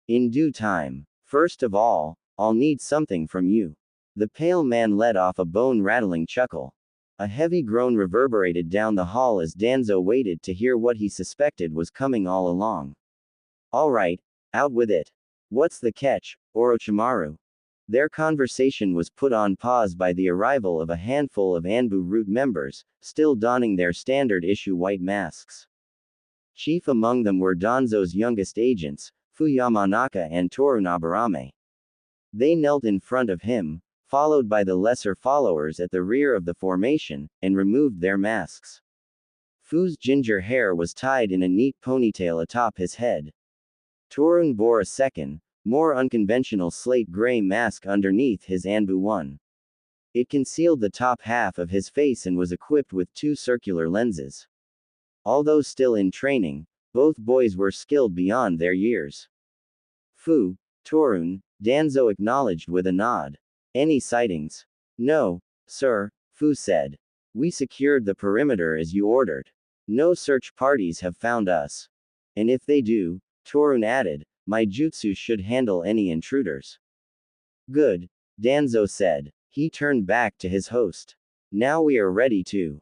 In due time. First of all, I'll need something from you. The pale man let off a bone-rattling chuckle. A heavy groan reverberated down the hall as Danzo waited to hear what he suspected was coming all along. All right, out with it. What's the catch, Orochimaru? Their conversation was put on pause by the arrival of a handful of Anbu Root members, still donning their standard-issue white masks. Chief among them were Danzo's youngest agents, Fuyamanaka and Toru Nabarame. They knelt in front of him, followed by the lesser followers at the rear of the formation, and removed their masks. Fu's ginger hair was tied in a neat ponytail atop his head. Torun bore a second, more unconventional slate-gray mask underneath his Anbu one. It concealed the top half of his face and was equipped with 2 circular lenses. Although still in training, both boys were skilled beyond their years. Fu, Torun, Danzo acknowledged with a nod. Any sightings? No, sir, Fu said. We secured the perimeter as you ordered. No search parties have found us. And if they do, Torun added, my jutsu should handle any intruders. Good, Danzo said. He turned back to his host. Now we are ready to.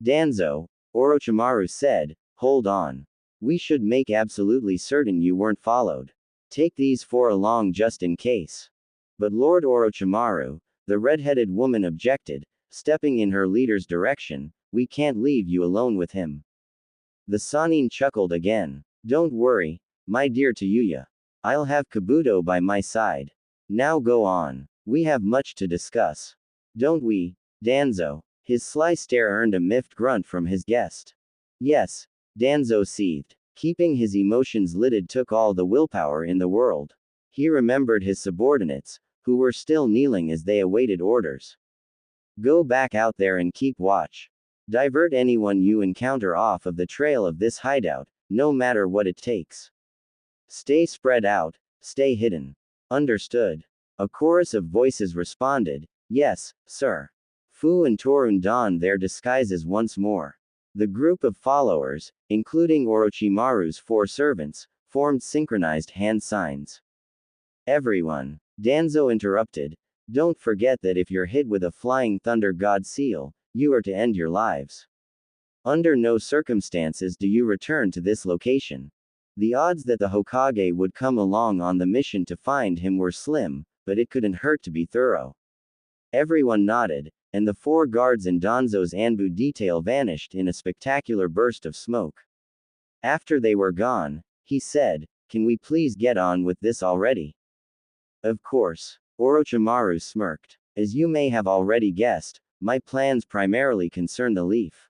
Danzo, Orochimaru said, hold on. We should make absolutely certain you weren't followed. Take these 4 along just in case. But Lord Orochimaru, the red-headed woman objected, stepping in her leader's direction, we can't leave you alone with him. The Sannin chuckled again. Don't worry, my dear Tayuya. I'll have Kabuto by my side. Now go on. We have much to discuss. Don't we, Danzo? His sly stare earned a miffed grunt from his guest. Yes, Danzo seethed. Keeping his emotions lidded took all the willpower in the world. He remembered his subordinates, who were still kneeling as they awaited orders. Go back out there and keep watch. Divert anyone you encounter off of the trail of this hideout, no matter what it takes. Stay spread out, stay hidden. Understood. A chorus of voices responded, yes, sir. Fu and Torun donned their disguises once more. The group of followers, including Orochimaru's 4 servants, formed synchronized hand signs. Everyone, Danzo interrupted, don't forget that if you're hit with a flying thunder god seal, you are to end your lives. Under no circumstances do you return to this location. The odds that the Hokage would come along on the mission to find him were slim, but it couldn't hurt to be thorough. Everyone nodded, and the 4 guards in Danzo's Anbu detail vanished in a spectacular burst of smoke. After they were gone, he said, can we please get on with this already? Of course. Orochimaru smirked. As you may have already guessed, my plans primarily concern the leaf.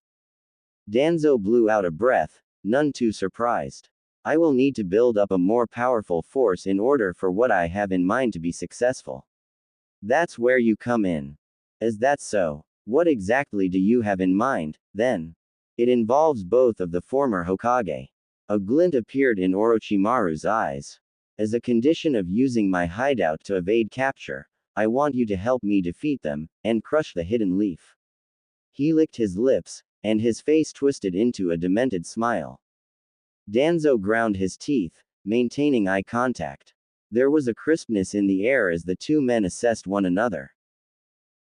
Danzo blew out a breath, none too surprised. I will need to build up a more powerful force in order for what I have in mind to be successful. That's where you come in. Is that so? What exactly do you have in mind, then? It involves both of the former Hokage. A glint appeared in Orochimaru's eyes. As a condition of using my hideout to evade capture, I want you to help me defeat them, and crush the hidden leaf. He licked his lips, and his face twisted into a demented smile. Danzo ground his teeth, maintaining eye contact. There was a crispness in the air as the 2 men assessed one another.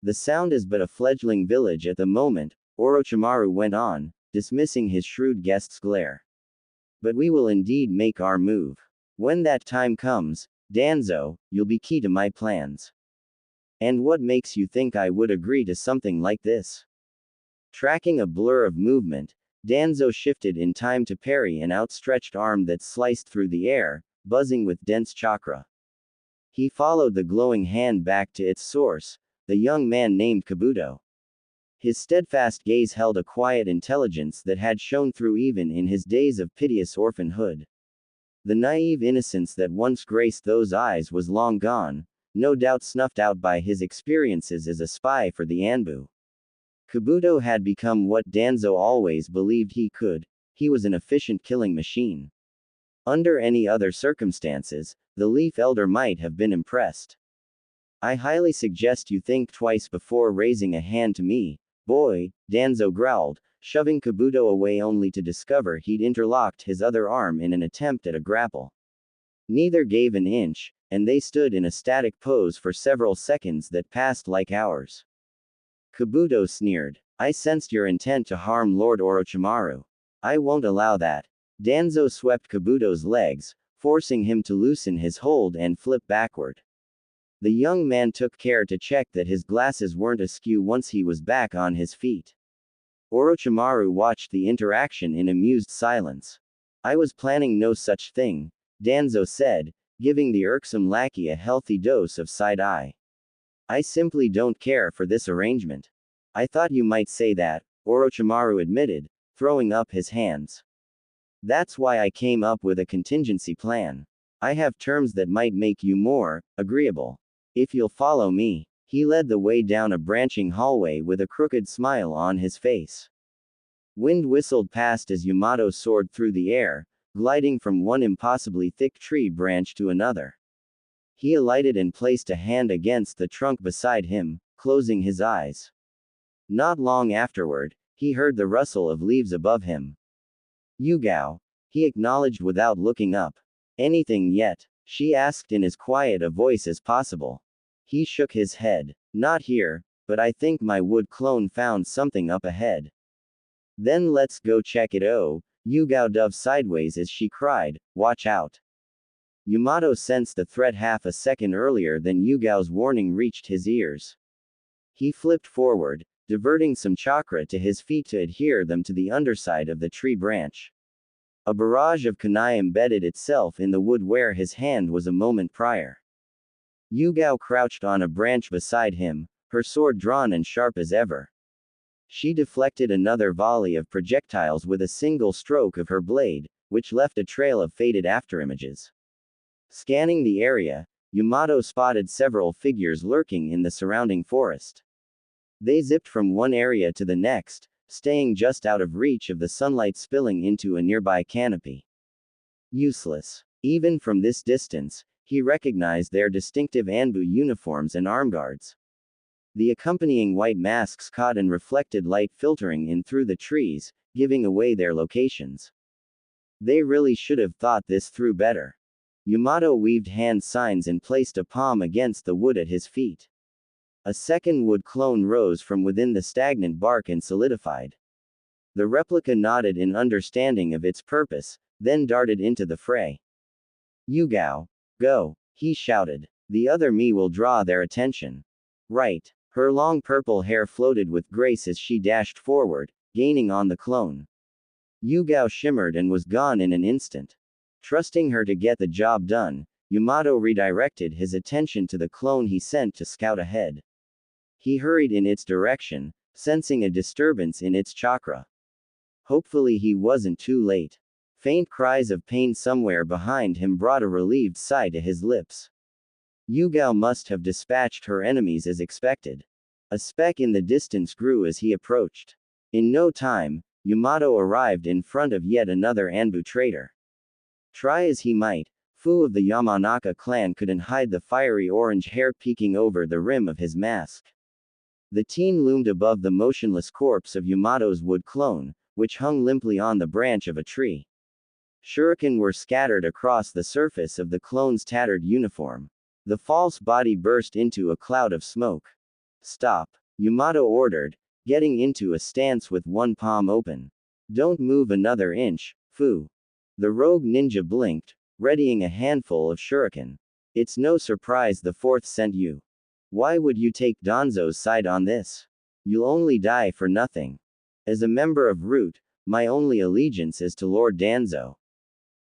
The sound is but a fledgling village at the moment, Orochimaru went on, dismissing his shrewd guest's glare. But we will indeed make our move. When that time comes, Danzo, you'll be key to my plans. And what makes you think I would agree to something like this? Tracking a blur of movement, Danzo shifted in time to parry an outstretched arm that sliced through the air, buzzing with dense chakra. He followed the glowing hand back to its source, the young man named Kabuto. His steadfast gaze held a quiet intelligence that had shone through even in his days of piteous orphanhood. The naive innocence that once graced those eyes was long gone, no doubt snuffed out by his experiences as a spy for the Anbu. Kabuto had become what Danzo always believed he could. He was an efficient killing machine. Under any other circumstances, the Leaf Elder might have been impressed. I highly suggest you think twice before raising a hand to me, boy, Danzo growled, shoving Kabuto away only to discover he'd interlocked his other arm in an attempt at a grapple. Neither gave an inch, and they stood in a static pose for several seconds that passed like hours. Kabuto sneered. I sensed your intent to harm Lord Orochimaru. I won't allow that. Danzo swept Kabuto's legs, forcing him to loosen his hold and flip backward. The young man took care to check that his glasses weren't askew once he was back on his feet. Orochimaru watched the interaction in amused silence. I was planning no such thing, Danzo said, giving the irksome lackey a healthy dose of side-eye. I simply don't care for this arrangement. I thought you might say that, Orochimaru admitted, throwing up his hands. That's why I came up with a contingency plan. I have terms that might make you more agreeable. If you'll follow me. He led the way down a branching hallway with a crooked smile on his face. Wind whistled past as Yamato soared through the air, gliding from one impossibly thick tree branch to another. He alighted and placed a hand against the trunk beside him, closing his eyes. Not long afterward, he heard the rustle of leaves above him. Yugao. He acknowledged without looking up. Anything yet? She asked in as quiet a voice as possible. He shook his head. Not here, but I think my wood clone found something up ahead. Then let's go check it. Oh, Yugao dove sideways as she cried, watch out. Yamato sensed the threat half a second earlier than Yugao's warning reached his ears. He flipped forward, diverting some chakra to his feet to adhere them to the underside of the tree branch. A barrage of kunai embedded itself in the wood where his hand was a moment prior. Yugao crouched on a branch beside him, her sword drawn and sharp as ever. She deflected another volley of projectiles with a single stroke of her blade, which left a trail of faded afterimages. Scanning the area, Yamato spotted several figures lurking in the surrounding forest. They zipped from one area to the next, staying just out of reach of the sunlight spilling into a nearby canopy. Useless. Even from this distance, he recognized their distinctive Anbu uniforms and armguards. The accompanying white masks caught and reflected light filtering in through the trees, giving away their locations. They really should have thought this through better. Yamato weaved hand signs and placed a palm against the wood at his feet. A second wood clone rose from within the stagnant bark and solidified. The replica nodded in understanding of its purpose, then darted into the fray. Yugao, go, he shouted. The other me will draw their attention. Right. Her long purple hair floated with grace as she dashed forward, gaining on the clone. Yugao shimmered and was gone in an instant. Trusting her to get the job done, Yamato redirected his attention to the clone he sent to scout ahead. He hurried in its direction, sensing a disturbance in its chakra. Hopefully he wasn't too late. Faint cries of pain somewhere behind him brought a relieved sigh to his lips. Yugao must have dispatched her enemies as expected. A speck in the distance grew as he approached. In no time, Yamato arrived in front of yet another Anbu traitor. Try as he might, Fu of the Yamanaka clan couldn't hide the fiery orange hair peeking over the rim of his mask. The teen loomed above the motionless corpse of Yamato's wood clone, which hung limply on the branch of a tree. Shuriken were scattered across the surface of the clone's tattered uniform. The false body burst into a cloud of smoke. Stop, Yamato ordered, getting into a stance with one palm open. Don't move another inch, Fu. The rogue ninja blinked, readying a handful of shuriken. It's no surprise the fourth sent you. Why would you take Danzo's side on this? You'll only die for nothing. As a member of Root, my only allegiance is to Lord Danzo.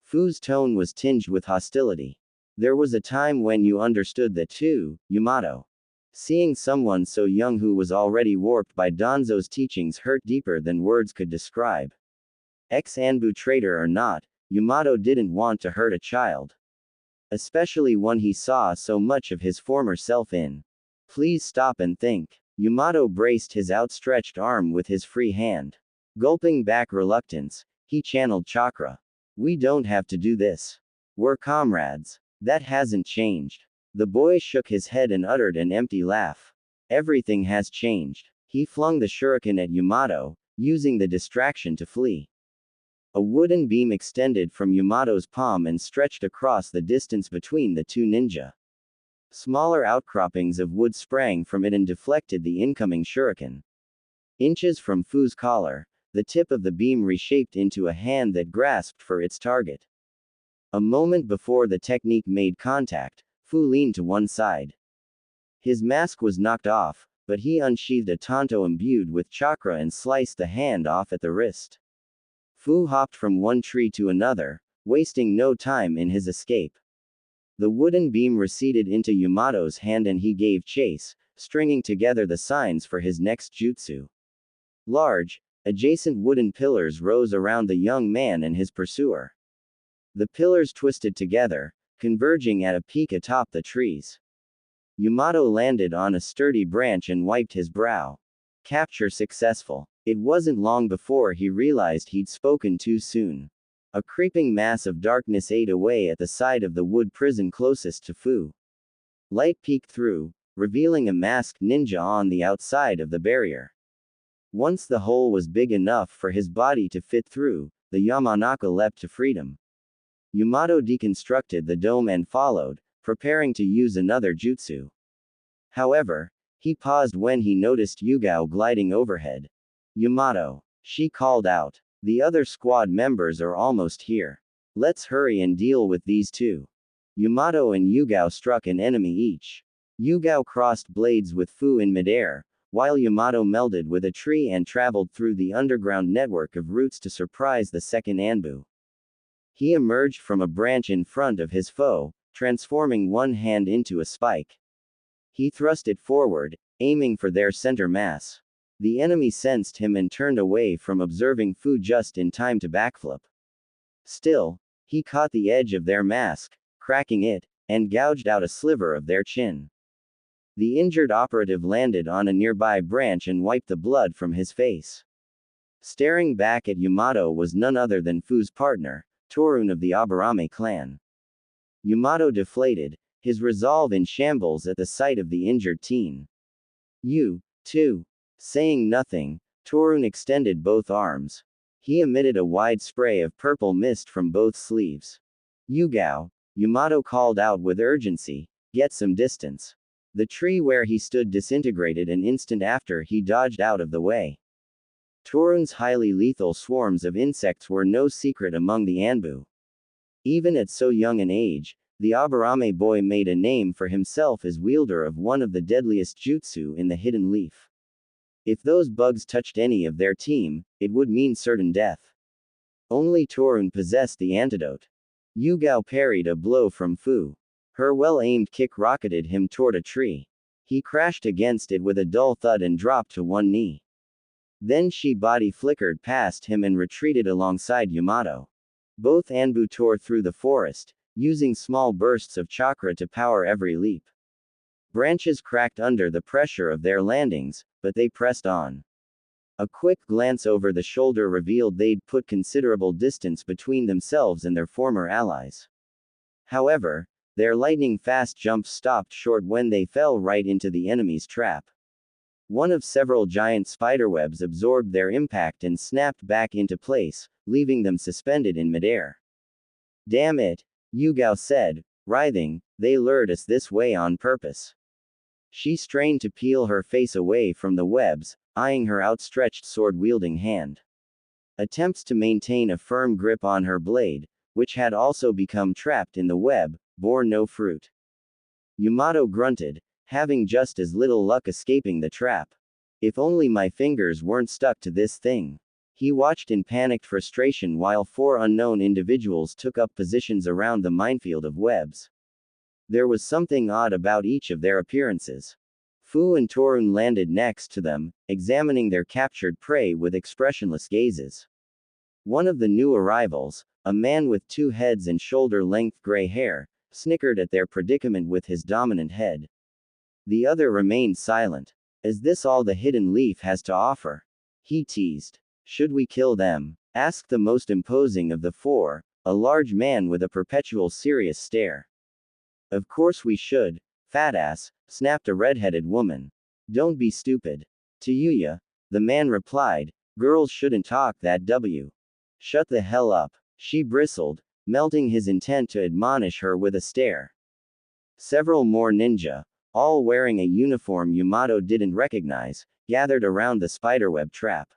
Fu's tone was tinged with hostility. There was a time when you understood that too, Yamato. Seeing someone so young who was already warped by Danzo's teachings hurt deeper than words could describe. Ex-Anbu traitor or not, Yamato didn't want to hurt a child. Especially one he saw so much of his former self in. Please stop and think. Yamato braced his outstretched arm with his free hand. Gulping back reluctance, he channeled chakra. We don't have to do this. We're comrades. That hasn't changed. The boy shook his head and uttered an empty laugh. Everything has changed. He flung the shuriken at Yamato, using the distraction to flee. A wooden beam extended from Yamato's palm and stretched across the distance between the two ninja. Smaller outcroppings of wood sprang from it and deflected the incoming shuriken. Inches from Fu's collar, the tip of the beam reshaped into a hand that grasped for its target. A moment before the technique made contact, Fu leaned to one side. His mask was knocked off, but he unsheathed a tanto imbued with chakra and sliced the hand off at the wrist. Fu hopped from one tree to another, wasting no time in his escape. The wooden beam receded into Yamato's hand and he gave chase, stringing together the signs for his next jutsu. Large, adjacent wooden pillars rose around the young man and his pursuer. The pillars twisted together, converging at a peak atop the trees. Yamato landed on a sturdy branch and wiped his brow. Capture successful. It wasn't long before he realized he'd spoken too soon. A creeping mass of darkness ate away at the side of the wood prison closest to Fu. Light peeked through, revealing a masked ninja on the outside of the barrier. Once the hole was big enough for his body to fit through, the Yamanaka leapt to freedom. Yamato deconstructed the dome and followed, preparing to use another jutsu. However, he paused when he noticed Yugao gliding overhead. Yamato, she called out. The other squad members are almost here. Let's hurry and deal with these two. Yamato and Yugao struck an enemy each. Yugao crossed blades with Fu in midair, while Yamato melded with a tree and traveled through the underground network of roots to surprise the second Anbu. He emerged from a branch in front of his foe, transforming one hand into a spike. He thrust it forward, aiming for their center mass. The enemy sensed him and turned away from observing Fu just in time to backflip. Still, he caught the edge of their mask, cracking it, and gouged out a sliver of their chin. The injured operative landed on a nearby branch and wiped the blood from his face. Staring back at Yamato was none other than Fu's partner, Torun of the Aburame clan. Yamato deflated, his resolve in shambles at the sight of the injured teen. "You, too." Saying nothing, Torun extended both arms. He emitted a wide spray of purple mist from both sleeves. "Yugao," Yamato called out with urgency, "get some distance." The tree where he stood disintegrated an instant after he dodged out of the way. Torun's highly lethal swarms of insects were no secret among the Anbu. Even at so young an age, the Aburame boy made a name for himself as wielder of one of the deadliest jutsu in the Hidden Leaf. If those bugs touched any of their team, it would mean certain death. Only Torun possessed the antidote. Yugao parried a blow from Fu. Her well-aimed kick rocketed him toward a tree. He crashed against it with a dull thud and dropped to one knee. Then she body flickered past him and retreated alongside Yamato. Both Anbu tore through the forest, using small bursts of chakra to power every leap. Branches cracked under the pressure of their landings, but they pressed on. A quick glance over the shoulder revealed they'd put considerable distance between themselves and their former allies. However, their lightning-fast jumps stopped short when they fell right into the enemy's trap. One of several giant spiderwebs absorbed their impact and snapped back into place, leaving them suspended in midair. "Damn it," Yugao said, writhing, "they lured us this way on purpose." She strained to peel her face away from the webs, eyeing her outstretched sword-wielding hand. Attempts to maintain a firm grip on her blade, which had also become trapped in the web, bore no fruit. Yamato grunted, having just as little luck escaping the trap. "If only my fingers weren't stuck to this thing." He watched in panicked frustration while 4 unknown individuals took up positions around the minefield of webs. There was something odd about each of their appearances. Fu and Torun landed next to them, examining their captured prey with expressionless gazes. One of the new arrivals, a man with 2 heads and shoulder-length gray hair, snickered at their predicament with his dominant head. The other remained silent. "Is this all the Hidden Leaf has to offer?" he teased. "Should we kill them?" asked the most imposing of the 4, a large man with a perpetual serious stare. "Of course we should, fat-ass," snapped a red-headed woman. "Don't be stupid." "To Yuya," the man replied, "girls shouldn't talk that W." "Shut the hell up," she bristled, melting his intent to admonish her with a stare. Several more ninja, all wearing a uniform Yamato didn't recognize, gathered around the spiderweb trap.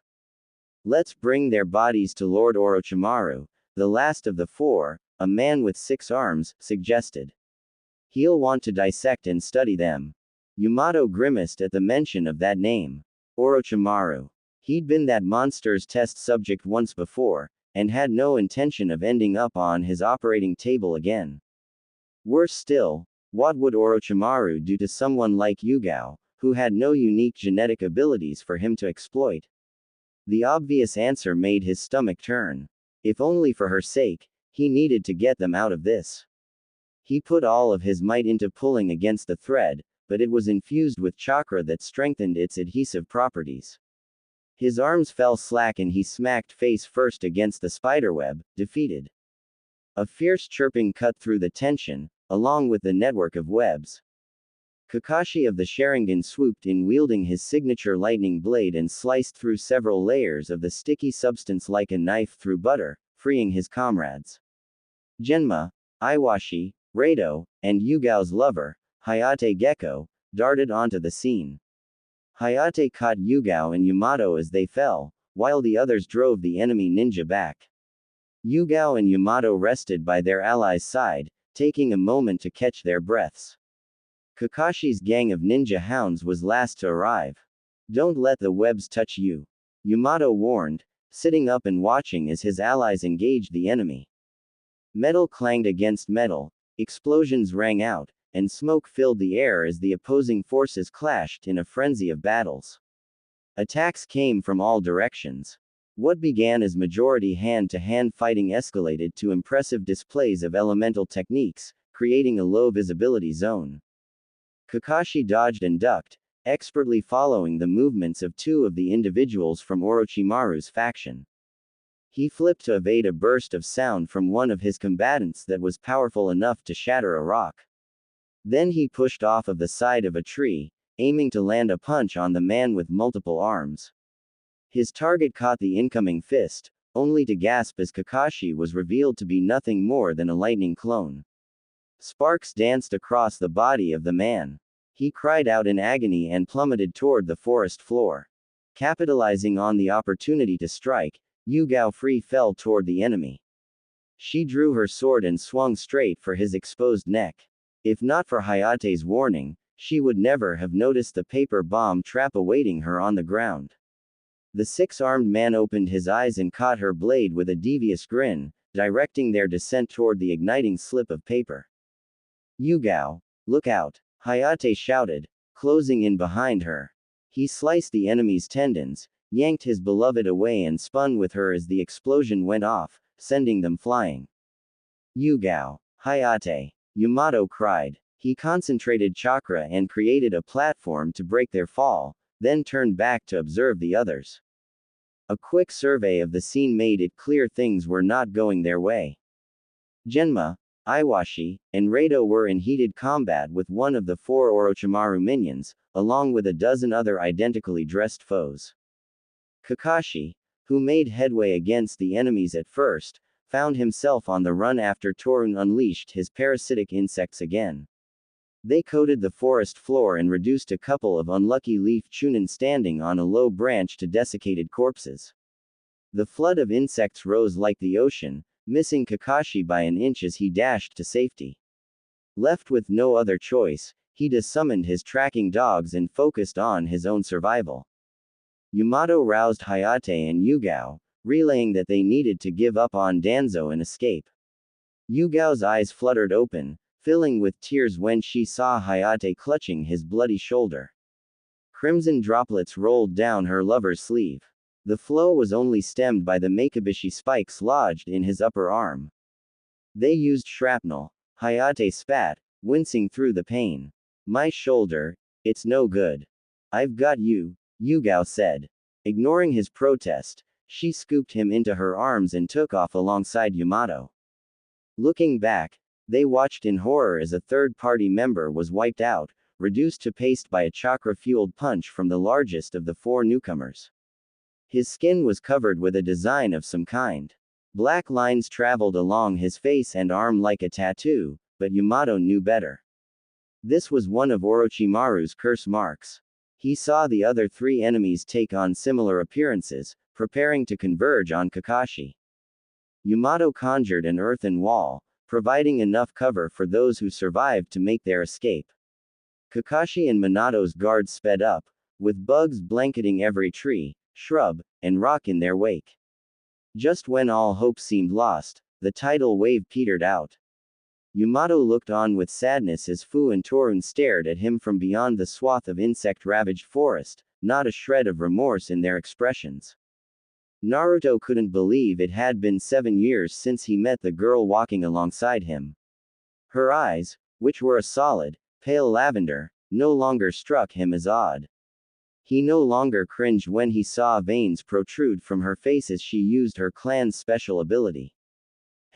"Let's bring their bodies to Lord Orochimaru," the last of the 4, a man with 6 arms, suggested. "He'll want to dissect and study them." Yamato grimaced at the mention of that name. Orochimaru. He'd been that monster's test subject once before, and had no intention of ending up on his operating table again. Worse still, what would Orochimaru do to someone like Yugao, who had no unique genetic abilities for him to exploit? The obvious answer made his stomach turn. If only for her sake, he needed to get them out of this. He put all of his might into pulling against the thread, but it was infused with chakra that strengthened its adhesive properties. His arms fell slack and he smacked face first against the spiderweb, defeated. A fierce chirping cut through the tension, along with the network of webs. Kakashi of the Sharingan swooped in wielding his signature lightning blade and sliced through several layers of the sticky substance like a knife through butter, freeing his comrades. Genma, Iwashi, Rado, and Yugao's lover, Hayate Gecko, darted onto the scene. Hayate caught Yugao and Yamato as they fell, while the others drove the enemy ninja back. Yugao and Yamato rested by their allies' side, taking a moment to catch their breaths. Kakashi's gang of ninja hounds was last to arrive. "Don't let the webs touch you," Yamato warned, sitting up and watching as his allies engaged the enemy. Metal clanged against metal, Explosions rang out, and smoke filled the air as the opposing forces clashed in a frenzy of battles. Attacks came from all directions. What began as majority hand-to-hand fighting escalated to impressive displays of elemental techniques, creating a low visibility zone. Kakashi dodged and ducked, expertly following the movements of two of the individuals from Orochimaru's faction. He flipped to evade a burst of sound from one of his combatants that was powerful enough to shatter a rock. Then he pushed off of the side of a tree, aiming to land a punch on the man with multiple arms. His target caught the incoming fist, only to gasp as Kakashi was revealed to be nothing more than a lightning clone. Sparks danced across the body of the man. He cried out in agony and plummeted toward the forest floor. Capitalizing on the opportunity to strike, Yugao Free fell toward the enemy. She drew her sword and swung straight for his exposed neck. If not for Hayate's warning, she would never have noticed the paper bomb trap awaiting her on the ground. The six-armed man opened his eyes and caught her blade with a devious grin, directing their descent toward the igniting slip of paper. Yugao, look out, Hayate shouted, closing in behind her. He sliced the enemy's tendons, yanked his beloved away and spun with her as the explosion went off, sending them flying. Yugao, Hayate, Yamato cried. He concentrated chakra and created a platform to break their fall, then turned back to observe the others. A quick survey of the scene made it clear things were not going their way. Genma, Iwashi, and Rado were in heated combat with one of the four Orochimaru minions, along with a dozen other identically dressed foes. Kakashi, who made headway against the enemies at first, found himself on the run after Torun unleashed his parasitic insects again. They coated the forest floor and reduced a couple of unlucky leaf chunin standing on a low branch to desiccated corpses. The flood of insects rose like the ocean, missing Kakashi by an inch as he dashed to safety. Left with no other choice, he summoned his tracking dogs and focused on his own survival. Yamato roused Hayate and Yugao, relaying that they needed to give up on Danzo and escape. Yugao's eyes fluttered open, filling with tears when she saw Hayate clutching his bloody shoulder. Crimson droplets rolled down her lover's sleeve. The flow was only stemmed by the Makibishi spikes lodged in his upper arm. They used shrapnel, Hayate spat, wincing through the pain. My shoulder, it's no good. I've got you, Yugao said. Ignoring his protest, she scooped him into her arms and took off alongside Yamato. Looking back, they watched in horror as a third-party member was wiped out, reduced to paste by a chakra-fueled punch from the largest of the four newcomers. His skin was covered with a design of some kind. Black lines traveled along his face and arm like a tattoo, but Yamato knew better. This was one of Orochimaru's curse marks. He saw the other three enemies take on similar appearances, preparing to converge on Kakashi. Yamato conjured an earthen wall, providing enough cover for those who survived to make their escape. Kakashi and Minato's guards sped up, with bugs blanketing every tree, shrub, and rock in their wake. Just when all hope seemed lost, the tidal wave petered out. Yamato looked on with sadness as Fu and Torun stared at him from beyond the swath of insect-ravaged forest, not a shred of remorse in their expressions. Naruto couldn't believe it had been 7 years since he met the girl walking alongside him. Her eyes, which were a solid, pale lavender, no longer struck him as odd. He no longer cringed when he saw veins protrude from her face as she used her clan's special ability.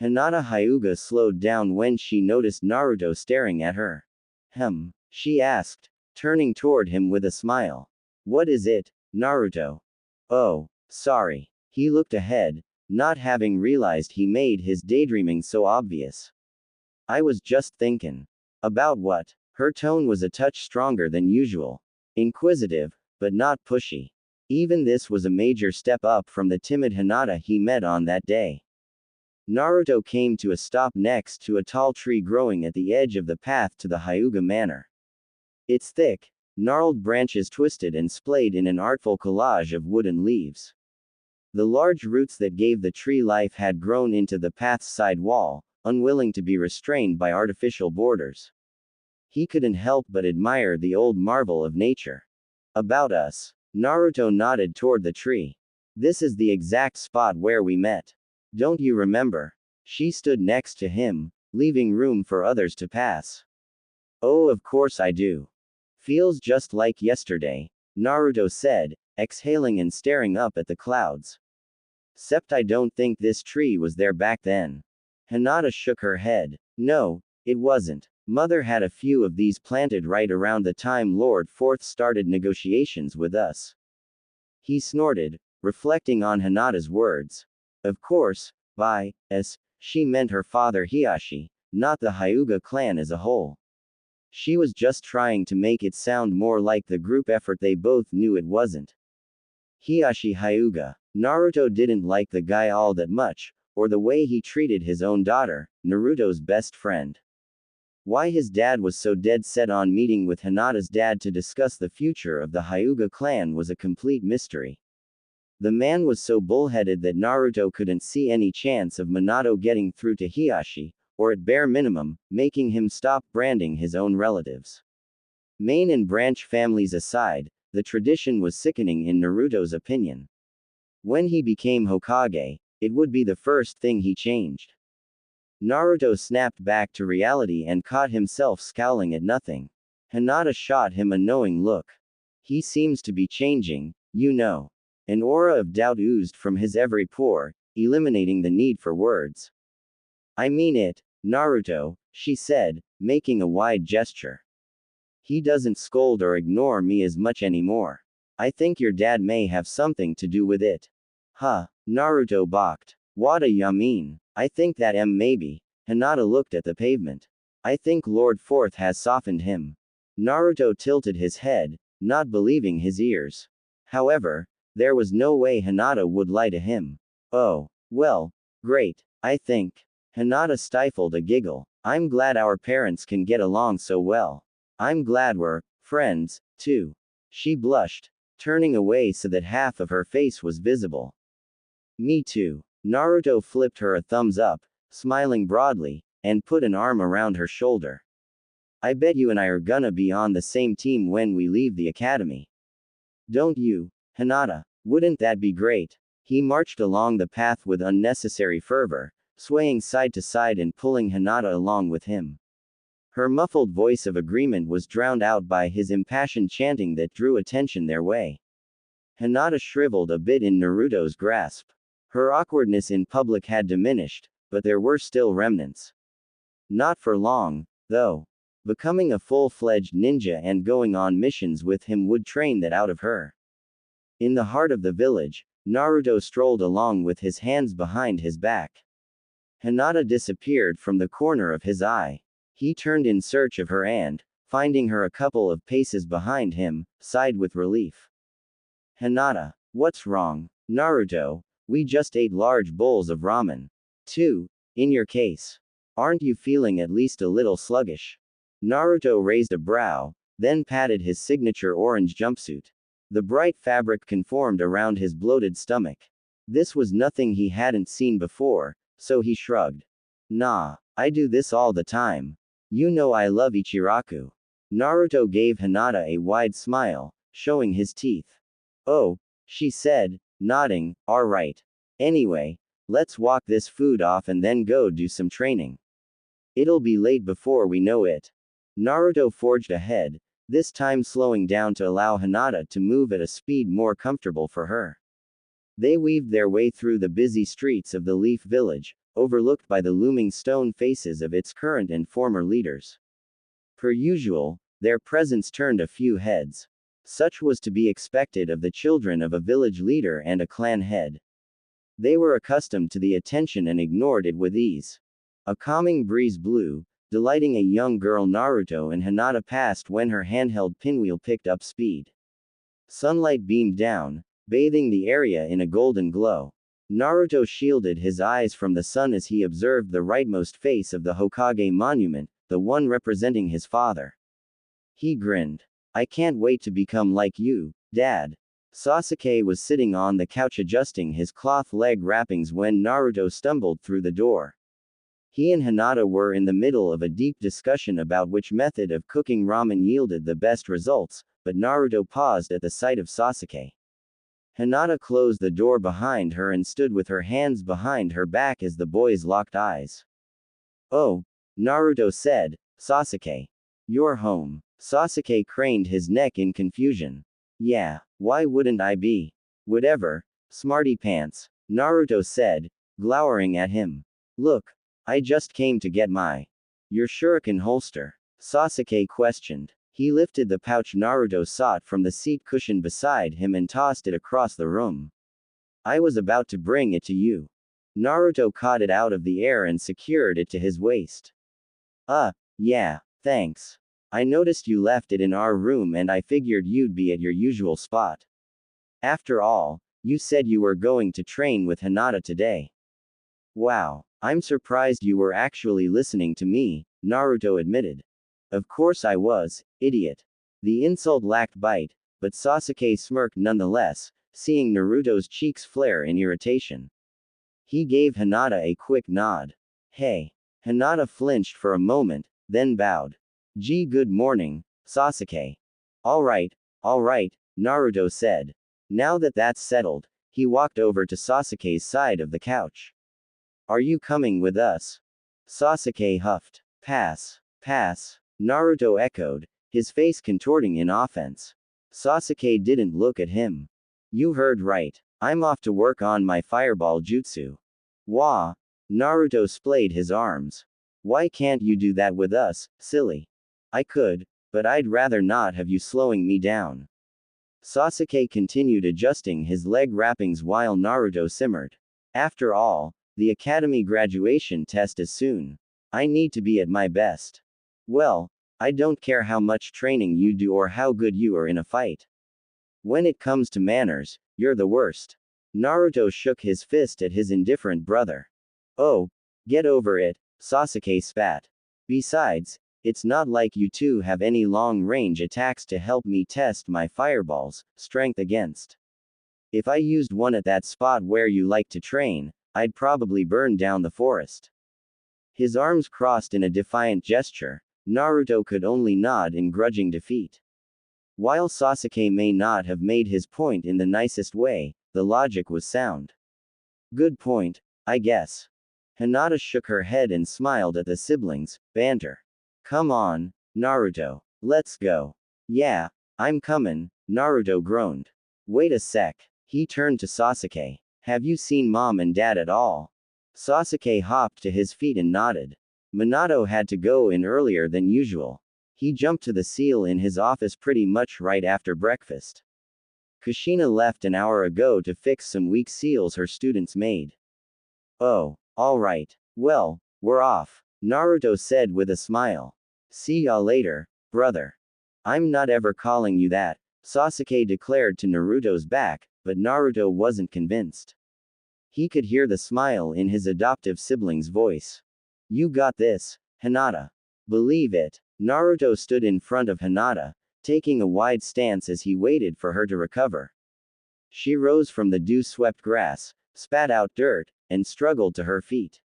Hinata Hyuga slowed down when she noticed Naruto staring at her. She asked, turning toward him with a smile. What is it, Naruto? Oh, sorry. He looked ahead, not having realized he made his daydreaming so obvious. I was just thinking. About what? Her tone was a touch stronger than usual. Inquisitive, but not pushy. Even this was a major step up from the timid Hinata he met on that day. Naruto came to a stop next to a tall tree growing at the edge of the path to the Hyuga Manor. Its thick, gnarled branches twisted and splayed in an artful collage of wood and leaves. The large roots that gave the tree life had grown into the path's side wall, unwilling to be restrained by artificial borders. He couldn't help but admire the old marvel of nature. About us. Naruto nodded toward the tree. This is the exact spot where we met. Don't you remember? She stood next to him, leaving room for others to pass. Oh, of course I do. Feels just like yesterday, Naruto said, exhaling and staring up at the clouds. Except I don't think this tree was there back then. Hinata shook her head. No, it wasn't. Mother had a few of these planted right around the time Lord Fourth started negotiations with us. He snorted, reflecting on Hinata's words. Of course, by us, she meant her father Hiashi, not the Hyuga clan as a whole. She was just trying to make it sound more like the group effort they both knew it wasn't. Hiashi Hyuga. Naruto didn't like the guy all that much, or the way he treated his own daughter, Naruto's best friend. Why his dad was so dead set on meeting with Hinata's dad to discuss the future of the Hyuga clan was a complete mystery. The man was so bullheaded that Naruto couldn't see any chance of Minato getting through to Hiashi, or at bare minimum, making him stop branding his own relatives. Main and branch families aside, the tradition was sickening in Naruto's opinion. When he became Hokage, it would be the first thing he changed. Naruto snapped back to reality and caught himself scowling at nothing. Hinata shot him a knowing look. He seems to be changing, you know. An aura of doubt oozed from his every pore, eliminating the need for words. I mean it, Naruto, she said, making a wide gesture. He doesn't scold or ignore me as much anymore. I think your dad may have something to do with it. Huh, Naruto balked. What ya mean? I think that maybe. Hinata looked at the pavement. I think Lord Fourth has softened him. Naruto tilted his head, not believing his ears. However, there was no way Hinata would lie to him. Oh, well, great, I think. Hinata stifled a giggle. I'm glad our parents can get along so well. I'm glad we're friends, too. She blushed, turning away so that half of her face was visible. Me too. Naruto flipped her a thumbs up, smiling broadly, and put an arm around her shoulder. I bet you and I are gonna be on the same team when we leave the academy. Don't you, Hinata? Wouldn't that be great? He marched along the path with unnecessary fervor, swaying side to side and pulling Hinata along with him. Her muffled voice of agreement was drowned out by his impassioned chanting that drew attention their way. Hinata shriveled a bit in Naruto's grasp. Her awkwardness in public had diminished, but there were still remnants. Not for long, though. Becoming a full-fledged ninja and going on missions with him would train that out of her. In the heart of the village, Naruto strolled along with his hands behind his back. Hinata disappeared from the corner of his eye. He turned in search of her and, finding her a couple of paces behind him, sighed with relief. Hinata, what's wrong? Naruto, we just ate large bowls of ramen. 2. In your case. Aren't you feeling at least a little sluggish? Naruto raised a brow, then patted his signature orange jumpsuit. The bright fabric conformed around his bloated stomach. This was nothing he hadn't seen before, so he shrugged. Nah, I do this all the time. You know I love Ichiraku. Naruto gave Hinata a wide smile, showing his teeth. Oh, she said, nodding, alright. Anyway, let's walk this food off and then go do some training. It'll be late before we know it. Naruto forged ahead, this time slowing down to allow Hinata to move at a speed more comfortable for her. They weaved their way through the busy streets of the Leaf Village, overlooked by the looming stone faces of its current and former leaders. Per usual, their presence turned a few heads. Such was to be expected of the children of a village leader and a clan head. They were accustomed to the attention and ignored it with ease. A calming breeze blew, delighting a young girl Naruto and Hinata passed when her handheld pinwheel picked up speed. Sunlight beamed down, bathing the area in a golden glow. Naruto shielded his eyes from the sun as he observed the rightmost face of the Hokage monument, the one representing his father. He grinned. I can't wait to become like you, Dad. Sasuke was sitting on the couch adjusting his cloth leg wrappings when Naruto stumbled through the door. He and Hinata were in the middle of a deep discussion about which method of cooking ramen yielded the best results, but Naruto paused at the sight of Sasuke. Hinata closed the door behind her and stood with her hands behind her back as the boys locked eyes. "Oh," Naruto said, "Sasuke. You're home." Sasuke craned his neck in confusion. "Yeah, why wouldn't I be? Whatever, smarty pants," Naruto said, glowering at him. "Look, I just came to get your shuriken holster," Sasuke questioned. He lifted the pouch Naruto sought from the seat cushion beside him and tossed it across the room. "I was about to bring it to you." Naruto caught it out of the air and secured it to his waist. Yeah, thanks. I noticed you left it in our room and I figured you'd be at your usual spot. After all, you said you were going to train with Hinata today." "Wow, I'm surprised you were actually listening to me," Naruto admitted. "Of course I was, idiot." The insult lacked bite, but Sasuke smirked nonetheless, seeing Naruto's cheeks flare in irritation. He gave Hinata a quick nod. "Hey." Hinata flinched for a moment, then bowed. "Gee, good morning, Sasuke." All right, Naruto said. Now that that's settled, he walked over to Sasuke's side of the couch. "Are you coming with us?" Sasuke huffed. Pass. Naruto echoed, his face contorting in offense. Sasuke didn't look at him. "You heard right. I'm off to work on my fireball jutsu." "Wah!" Naruto splayed his arms. "Why can't you do that with us, silly?" "I could, but I'd rather not have you slowing me down." Sasuke continued adjusting his leg wrappings while Naruto simmered. "After all, the academy graduation test is soon. I need to be at my best." "Well, I don't care how much training you do or how good you are in a fight. When it comes to manners, you're the worst." Naruto shook his fist at his indifferent brother. "Oh, get over it," Sasuke spat. "Besides, it's not like you two have any long-range attacks to help me test my fireball's strength against. If I used one at that spot where you like to train, I'd probably burn down the forest." His arms crossed in a defiant gesture. Naruto could only nod in grudging defeat. While Sasuke may not have made his point in the nicest way, the logic was sound. "Good point, I guess." Hinata shook her head and smiled at the siblings' banter. "Come on, Naruto. Let's go." "Yeah, I'm coming," Naruto groaned. "Wait a sec." He turned to Sasuke. "Have you seen Mom and Dad at all?" Sasuke hopped to his feet and nodded. Minato had to go in earlier than usual. He jumped to the seal in his office pretty much right after breakfast. Kushina left an hour ago to fix some weak seals her students made. "Oh, alright. Well, we're off," Naruto said with a smile. "See ya later, brother." "I'm not ever calling you that," Sasuke declared to Naruto's back, but Naruto wasn't convinced. He could hear the smile in his adoptive sibling's voice. "You got this, Hinata. Believe it." Naruto stood in front of Hinata, taking a wide stance as he waited for her to recover. She rose from the dew-swept grass, spat out dirt, and struggled to her feet.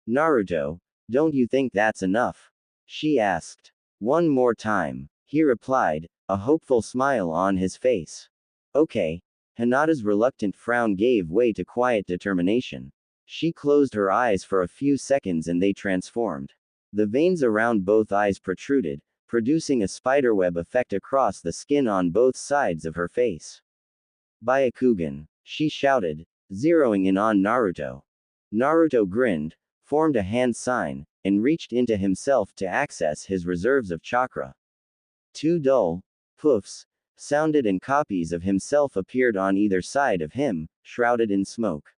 "Naruto, don't you think that's enough?" she asked. "One more time," he replied, a hopeful smile on his face. "Okay." Hinata's reluctant frown gave way to quiet determination. She closed her eyes for a few seconds and they transformed. The veins around both eyes protruded, producing a spiderweb effect across the skin on both sides of her face. "Byakugan," she shouted, zeroing in on Naruto. Naruto grinned, formed a hand sign, and reached into himself to access his reserves of chakra. Two dull poofs sounded and copies of himself appeared on either side of him, shrouded in smoke.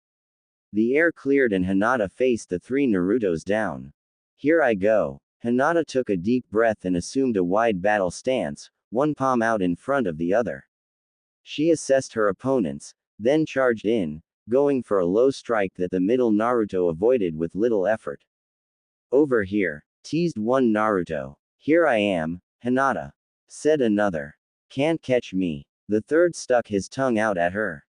The air cleared and Hinata faced the three Narutos down. "Here I go." Hinata took a deep breath and assumed a wide battle stance, one palm out in front of the other. She assessed her opponents, then charged in, going for a low strike that the middle Naruto avoided with little effort. "Over here," teased one Naruto. "Here I am, Hinata," said another. "Can't catch me." The third stuck his tongue out at her.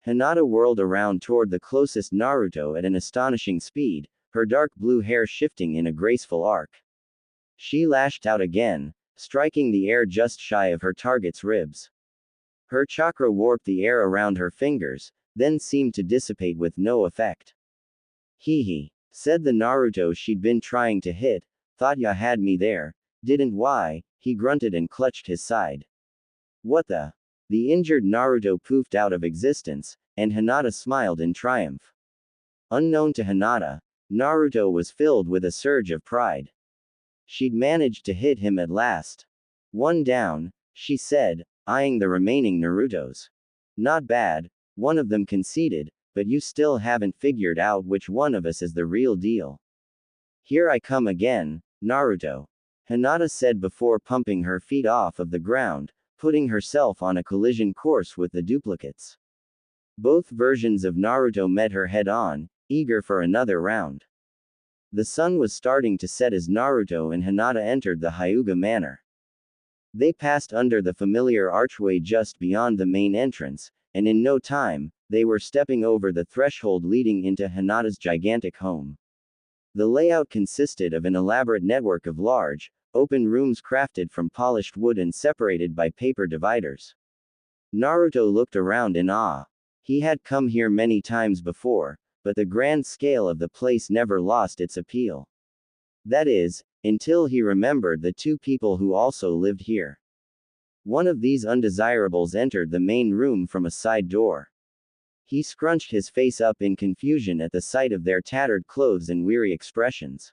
Hinata whirled around toward the closest Naruto at an astonishing speed, her dark blue hair shifting in a graceful arc. She lashed out again, striking the air just shy of her target's ribs. Her chakra warped the air around her fingers, then seemed to dissipate with no effect. Hee hee, said the Naruto she'd been trying to hit, thought ya had me there, didn't why, he grunted and clutched his side. What the? The injured Naruto poofed out of existence, and Hinata smiled in triumph. Unknown to Hinata, Naruto was filled with a surge of pride. She'd managed to hit him at last. One down, she said, eyeing the remaining Narutos. Not bad, one of them conceded, but you still haven't figured out which one of us is the real deal. Here I come again, Naruto. Hinata said before pumping her feet off of the ground, putting herself on a collision course with the duplicates. Both versions of Naruto met her head-on, eager for another round. The sun was starting to set as Naruto and Hinata entered the Hyuga Manor. They passed under the familiar archway just beyond the main entrance, and in no time, they were stepping over the threshold leading into Hinata's gigantic home. The layout consisted of an elaborate network of large, open rooms crafted from polished wood and separated by paper dividers. Naruto looked around in awe. He had come here many times before, but the grand scale of the place never lost its appeal. That is, until he remembered the two people who also lived here. One of these undesirables entered the main room from a side door. He scrunched his face up in confusion at the sight of their tattered clothes and weary expressions.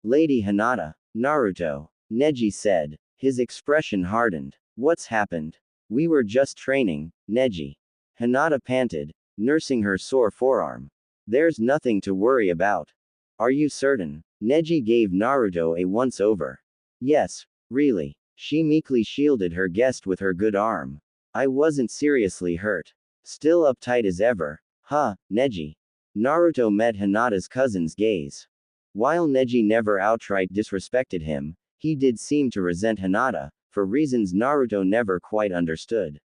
Lady Hinata, Naruto, Neji said. His expression hardened. What's happened? We were just training, Neji. Hinata panted, nursing her sore forearm. There's nothing to worry about. Are you certain? Neji gave Naruto a once-over. Yes, really. She meekly shielded her guest with her good arm. I wasn't seriously hurt. Still uptight as ever. Huh, Neji. Naruto met Hinata's cousin's gaze. While Neji never outright disrespected him, he did seem to resent Hinata, for reasons Naruto never quite understood.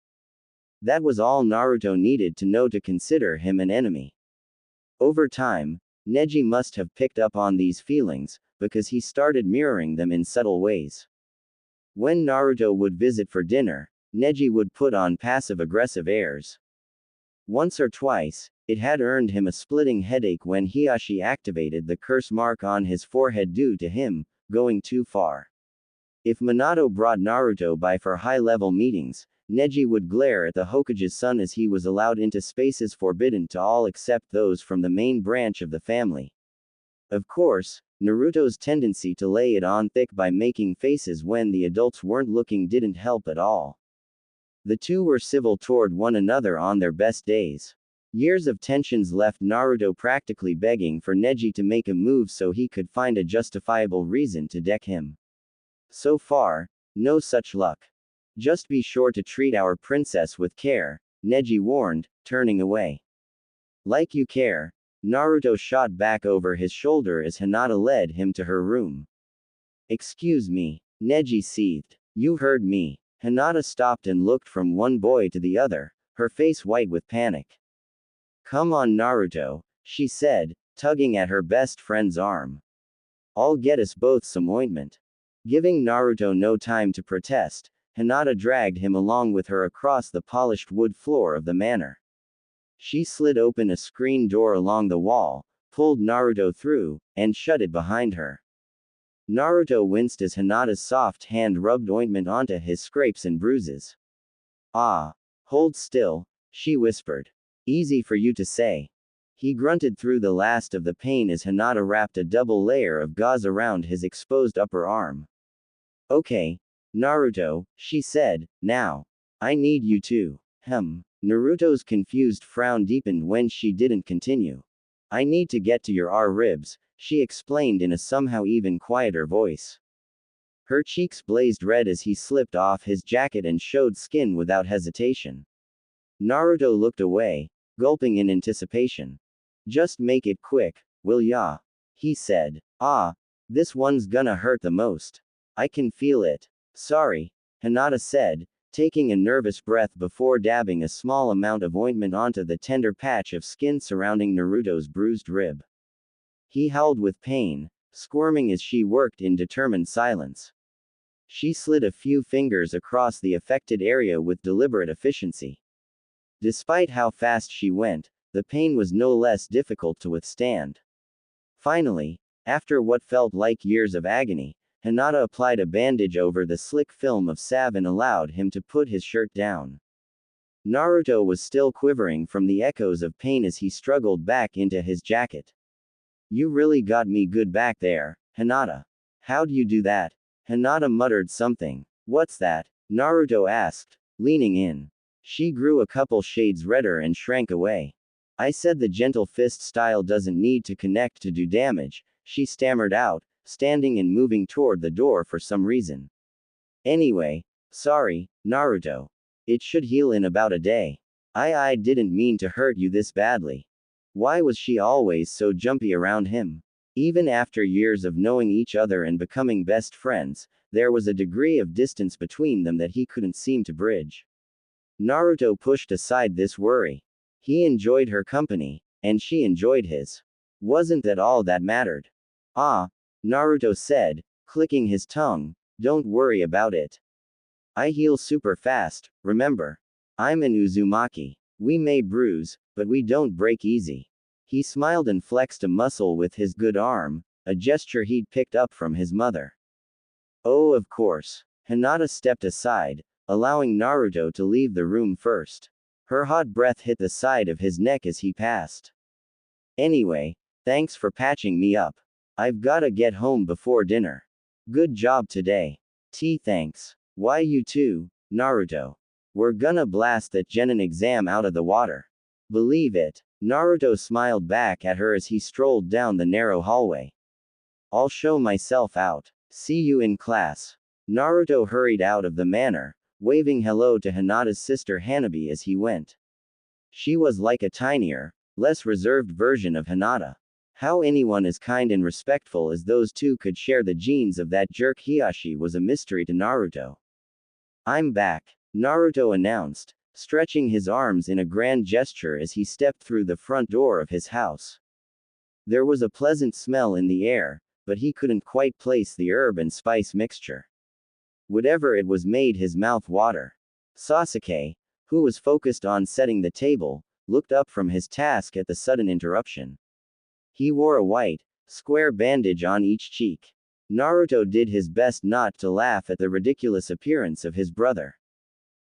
That was all Naruto needed to know to consider him an enemy. Over time, Neji must have picked up on these feelings, because he started mirroring them in subtle ways. When Naruto would visit for dinner, Neji would put on passive-aggressive airs. Once or twice, it had earned him a splitting headache when Hiashi activated the curse mark on his forehead due to him going too far. If Minato brought Naruto by for high-level meetings, Neji would glare at the Hokage's son as he was allowed into spaces forbidden to all except those from the main branch of the family. Of course, Naruto's tendency to lay it on thick by making faces when the adults weren't looking didn't help at all. The two were civil toward one another on their best days. Years of tensions left Naruto practically begging for Neji to make a move so he could find a justifiable reason to deck him. So far, no such luck. Just be sure to treat our princess with care, Neji warned, turning away. Like you care, Naruto shot back over his shoulder as Hinata led him to her room. Excuse me, Neji seethed. You heard me. Hinata stopped and looked from one boy to the other, her face white with panic. Come on Naruto, she said, tugging at her best friend's arm. I'll get us both some ointment. Giving Naruto no time to protest, Hinata dragged him along with her across the polished wood floor of the manor. She slid open a screen door along the wall, pulled Naruto through, and shut it behind her. Naruto winced as Hinata's soft hand rubbed ointment onto his scrapes and bruises. Ah. Hold still, she whispered. Easy for you to say. He grunted through the last of the pain as Hinata wrapped a double layer of gauze around his exposed upper arm. Okay, Naruto, she said, now. I need you to. Naruto's confused frown deepened when she didn't continue. I need to get to your ribs, she explained in a somehow even quieter voice. Her cheeks blazed red as he slipped off his jacket and showed skin without hesitation. Naruto looked away, gulping in anticipation. Just make it quick, will ya? He said. Ah, this one's gonna hurt the most. I can feel it. Sorry, Hinata said, taking a nervous breath before dabbing a small amount of ointment onto the tender patch of skin surrounding Naruto's bruised rib. He howled with pain, squirming as she worked in determined silence. She slid a few fingers across the affected area with deliberate efficiency. Despite how fast she went, the pain was no less difficult to withstand. Finally, after what felt like years of agony, Hinata applied a bandage over the slick film of salve and allowed him to put his shirt down. Naruto was still quivering from the echoes of pain as he struggled back into his jacket. You really got me good back there, Hinata. How'd you do that? Hinata muttered something. What's that? Naruto asked, leaning in. She grew a couple shades redder and shrank away. I said the gentle fist style doesn't need to connect to do damage, she stammered out, standing and moving toward the door for some reason. Anyway, sorry, Naruto. It should heal in about a day. I didn't mean to hurt you this badly. Why was she always so jumpy around him? Even after years of knowing each other and becoming best friends, there was a degree of distance between them that he couldn't seem to bridge. Naruto pushed aside this worry. He enjoyed her company, and she enjoyed his. Wasn't that all that mattered? Ah, Naruto said, clicking his tongue, don't worry about it. I heal super fast, remember? I'm an Uzumaki. We may bruise, but we don't break easy. He smiled and flexed a muscle with his good arm, a gesture he'd picked up from his mother. Oh, of course. Hinata stepped aside, allowing Naruto to leave the room first. Her hot breath hit the side of his neck as he passed. Anyway, thanks for patching me up. I've gotta get home before dinner. Good job today. Thanks. Why you too, Naruto? We're gonna blast that genin exam out of the water. Believe it. Naruto smiled back at her as he strolled down the narrow hallway. I'll show myself out. See you in class. Naruto hurried out of the manor, waving hello to Hinata's sister Hanabi as he went. She was like a tinier, less reserved version of Hinata. How anyone as kind and respectful as those two could share the genes of that jerk Hiashi was a mystery to Naruto. I'm back, Naruto announced, stretching his arms in a grand gesture as he stepped through the front door of his house. There was a pleasant smell in the air, but he couldn't quite place the herb and spice mixture. Whatever it was made his mouth water. Sasuke, who was focused on setting the table, looked up from his task at the sudden interruption. He wore a white, square bandage on each cheek. Naruto did his best not to laugh at the ridiculous appearance of his brother.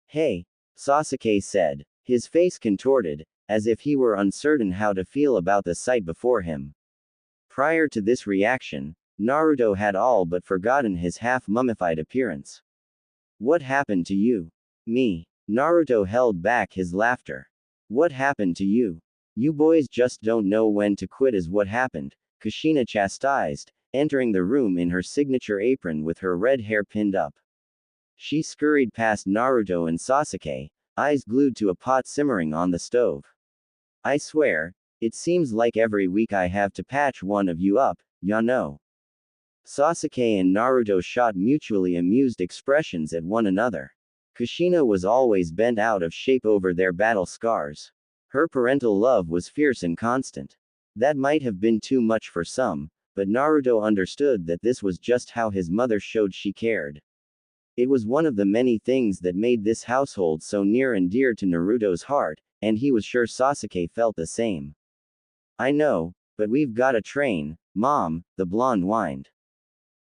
Hey, Sasuke said, his face contorted, as if he were uncertain how to feel about the sight before him. Prior to this reaction, Naruto had all but forgotten his half-mummified appearance. What happened to you? Me. Naruto held back his laughter. What happened to you? You boys just don't know when to quit is what happened, Kushina chastised, entering the room in her signature apron with her red hair pinned up. She scurried past Naruto and Sasuke, eyes glued to a pot simmering on the stove. I swear, it seems like every week I have to patch one of you up, ya know. Sasuke and Naruto shot mutually amused expressions at one another. Kushina was always bent out of shape over their battle scars. Her parental love was fierce and constant. That might have been too much for some, but Naruto understood that this was just how his mother showed she cared. It was one of the many things that made this household so near and dear to Naruto's heart, and he was sure Sasuke felt the same. I know, but we've gotta train, Mom, the blonde whined.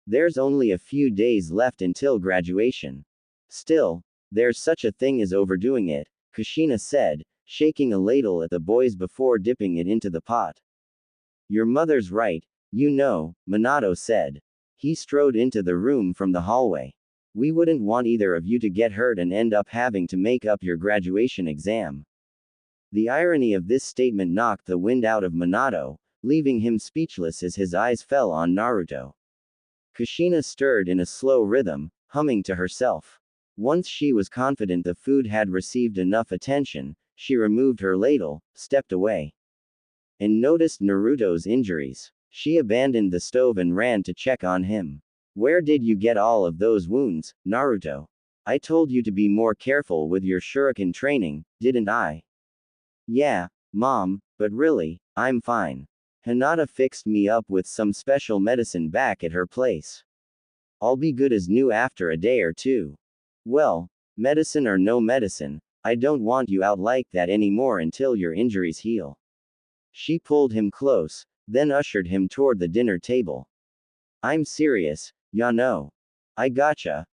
There's only a few days left until graduation. Still, there's such a thing as overdoing it, Kushina said, shaking a ladle at the boys before dipping it into the pot. Your mother's right, you know, Minato said. He strode into the room from the hallway. We wouldn't want either of you to get hurt and end up having to make up your graduation exam. The irony of this statement knocked the wind out of Minato, leaving him speechless as his eyes fell on Naruto. Kushina stirred in a slow rhythm, humming to herself. Once she was confident the food had received enough attention, she removed her ladle, stepped away, and noticed Naruto's injuries. She abandoned the stove and ran to check on him. Where did you get all of those wounds, Naruto? I told you to be more careful with your shuriken training, didn't I? Yeah, Mom, but really, I'm fine. Hinata fixed me up with some special medicine back at her place. I'll be good as new after a day or two. Well, medicine or no medicine, I don't want you out like that anymore until your injuries heal. She pulled him close, then ushered him toward the dinner table. I'm serious, ya know. I gotcha,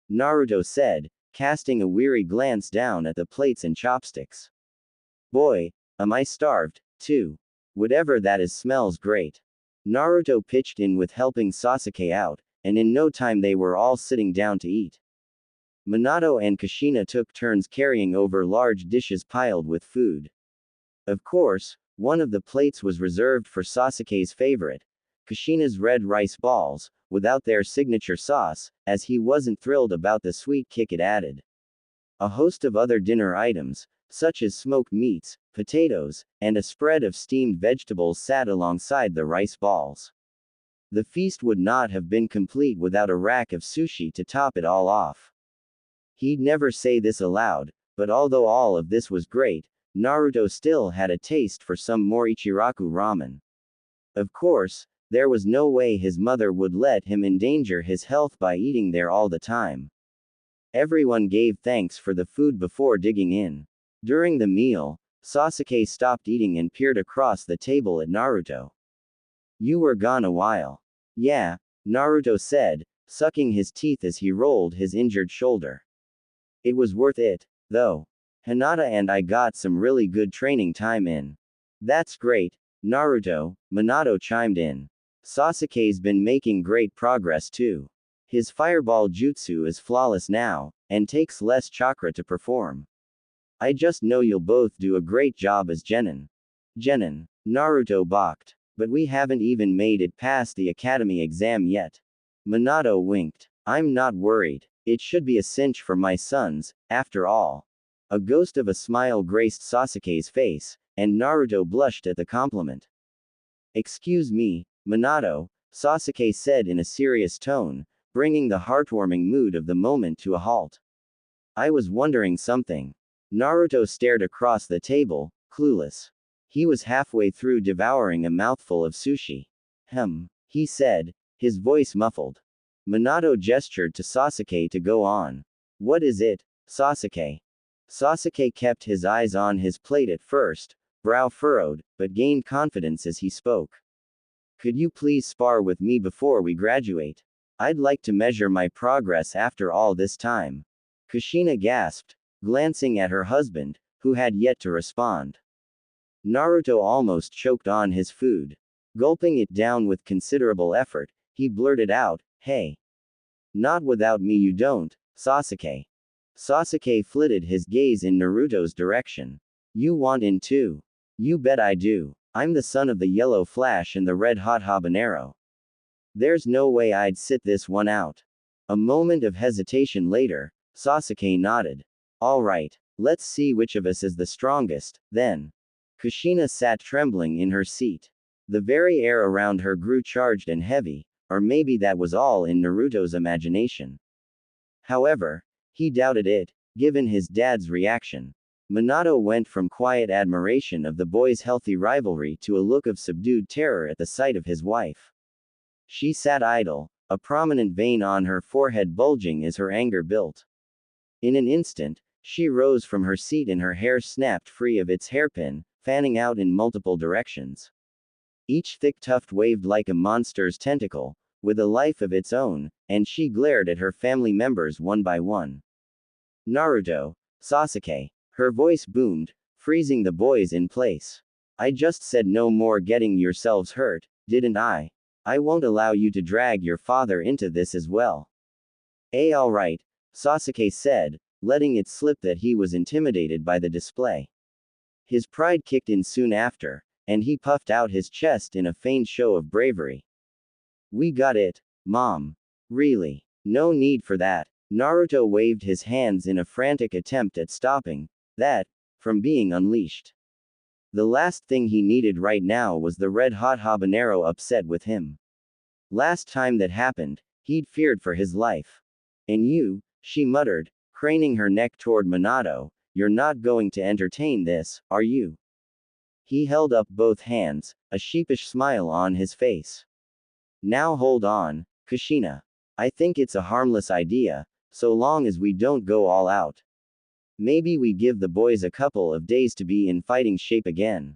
Naruto said, casting a weary glance down at the plates and chopsticks. Boy, am I starved, too. Whatever that is smells great. Naruto pitched in with helping Sasuke out, and in no time they were all sitting down to eat. Minato and Kushina took turns carrying over large dishes piled with food. Of course, one of the plates was reserved for Sasuke's favorite, Kushina's red rice balls, without their signature sauce, as he wasn't thrilled about the sweet kick it added. A host of other dinner items, such as smoked meats, potatoes, and a spread of steamed vegetables sat alongside the rice balls. The feast would not have been complete without a rack of sushi to top it all off. He'd never say this aloud, but although all of this was great, Naruto still had a taste for some more Ichiraku ramen. Of course, there was no way his mother would let him endanger his health by eating there all the time. Everyone gave thanks for the food before digging in. During the meal, Sasuke stopped eating and peered across the table at Naruto. You were gone a while. Yeah, Naruto said, sucking his teeth as he rolled his injured shoulder. It was worth it, though. Hinata and I got some really good training time in. That's great, Naruto, Minato chimed in. Sasuke's been making great progress too. His fireball jutsu is flawless now, and takes less chakra to perform. I just know you'll both do a great job as genin. Genin, Naruto balked. But we haven't even made it past the academy exam yet. Minato winked. I'm not worried. It should be a cinch for my sons, after all. A ghost of a smile graced Sasuke's face, and Naruto blushed at the compliment. Excuse me, Minato, Sasuke said in a serious tone, bringing the heartwarming mood of the moment to a halt. I was wondering something. Naruto stared across the table, clueless. He was halfway through devouring a mouthful of sushi. He said, his voice muffled. Minato gestured to Sasuke to go on. What is it, Sasuke? Sasuke kept his eyes on his plate at first, brow furrowed, but gained confidence as he spoke. Could you please spar with me before we graduate? I'd like to measure my progress after all this time. Kushina gasped, glancing at her husband, who had yet to respond. Naruto almost choked on his food. Gulping it down with considerable effort, he blurted out, Hey. Not without me you don't, Sasuke. Sasuke flitted his gaze in Naruto's direction. You want in too? You bet I do. I'm the son of the yellow flash and the red hot habanero. There's no way I'd sit this one out. A moment of hesitation later, Sasuke nodded. Alright, let's see which of us is the strongest, then. Kushina sat trembling in her seat. The very air around her grew charged and heavy, or maybe that was all in Naruto's imagination. However, he doubted it, given his dad's reaction. Minato went from quiet admiration of the boy's healthy rivalry to a look of subdued terror at the sight of his wife. She sat idle, a prominent vein on her forehead bulging as her anger built. In an instant, she rose from her seat and her hair snapped free of its hairpin, fanning out in multiple directions. Each thick tuft waved like a monster's tentacle, with a life of its own, and she glared at her family members one by one. Naruto, Sasuke. Her voice boomed, freezing the boys in place. I just said no more getting yourselves hurt, didn't I? I won't allow you to drag your father into this as well. Alright, Sasuke said, letting it slip that he was intimidated by the display. His pride kicked in soon after, and he puffed out his chest in a feigned show of bravery. We got it, Mom. Really. No need for that. Naruto waved his hands in a frantic attempt at stopping that from being unleashed. The last thing he needed right now was the red-hot habanero upset with him. Last time that happened, he'd feared for his life. And you, she muttered, craning her neck toward Minato, you're not going to entertain this, are you? He held up both hands, a sheepish smile on his face. Now hold on, Kushina. I think it's a harmless idea, so long as we don't go all out. Maybe we give the boys a couple of days to be in fighting shape again.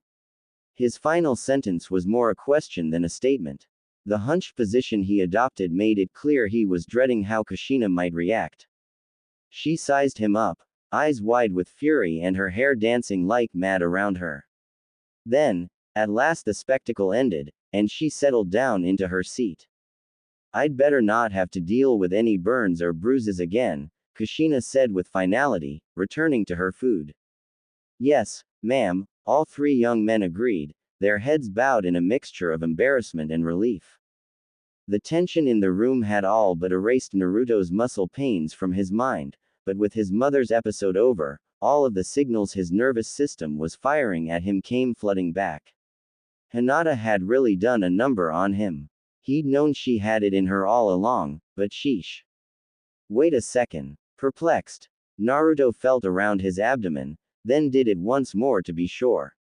His final sentence was more a question than a statement. The hunched position he adopted made it clear he was dreading how Kushina might react. She sized him up, eyes wide with fury and her hair dancing like mad around her. Then, at last the spectacle ended, and she settled down into her seat. I'd better not have to deal with any burns or bruises again, Kushina said with finality, returning to her food. Yes, ma'am, all three young men agreed, their heads bowed in a mixture of embarrassment and relief. The tension in the room had all but erased Naruto's muscle pains from his mind, but with his mother's episode over, all of the signals his nervous system was firing at him came flooding back. Hinata had really done a number on him. He'd known she had it in her all along, but sheesh. Wait a second. Perplexed, Naruto felt around his abdomen, then did it once more to be sure.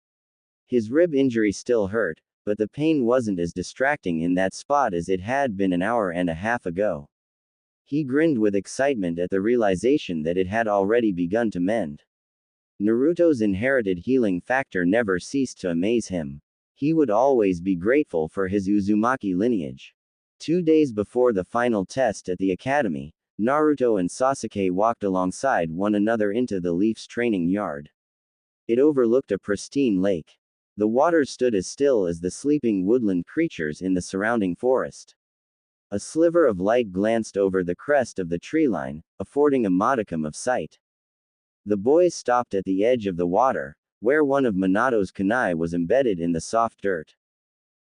His rib injury still hurt, but the pain wasn't as distracting in that spot as it had been an hour and a half ago. He grinned with excitement at the realization that it had already begun to mend. Naruto's inherited healing factor never ceased to amaze him. He would always be grateful for his Uzumaki lineage. 2 days before the final test at the academy, Naruto and Sasuke walked alongside one another into the Leaf's training yard. It overlooked a pristine lake. The water stood as still as the sleeping woodland creatures in the surrounding forest. A sliver of light glanced over the crest of the treeline, affording a modicum of sight. The boys stopped at the edge of the water, where one of Minato's kunai was embedded in the soft dirt.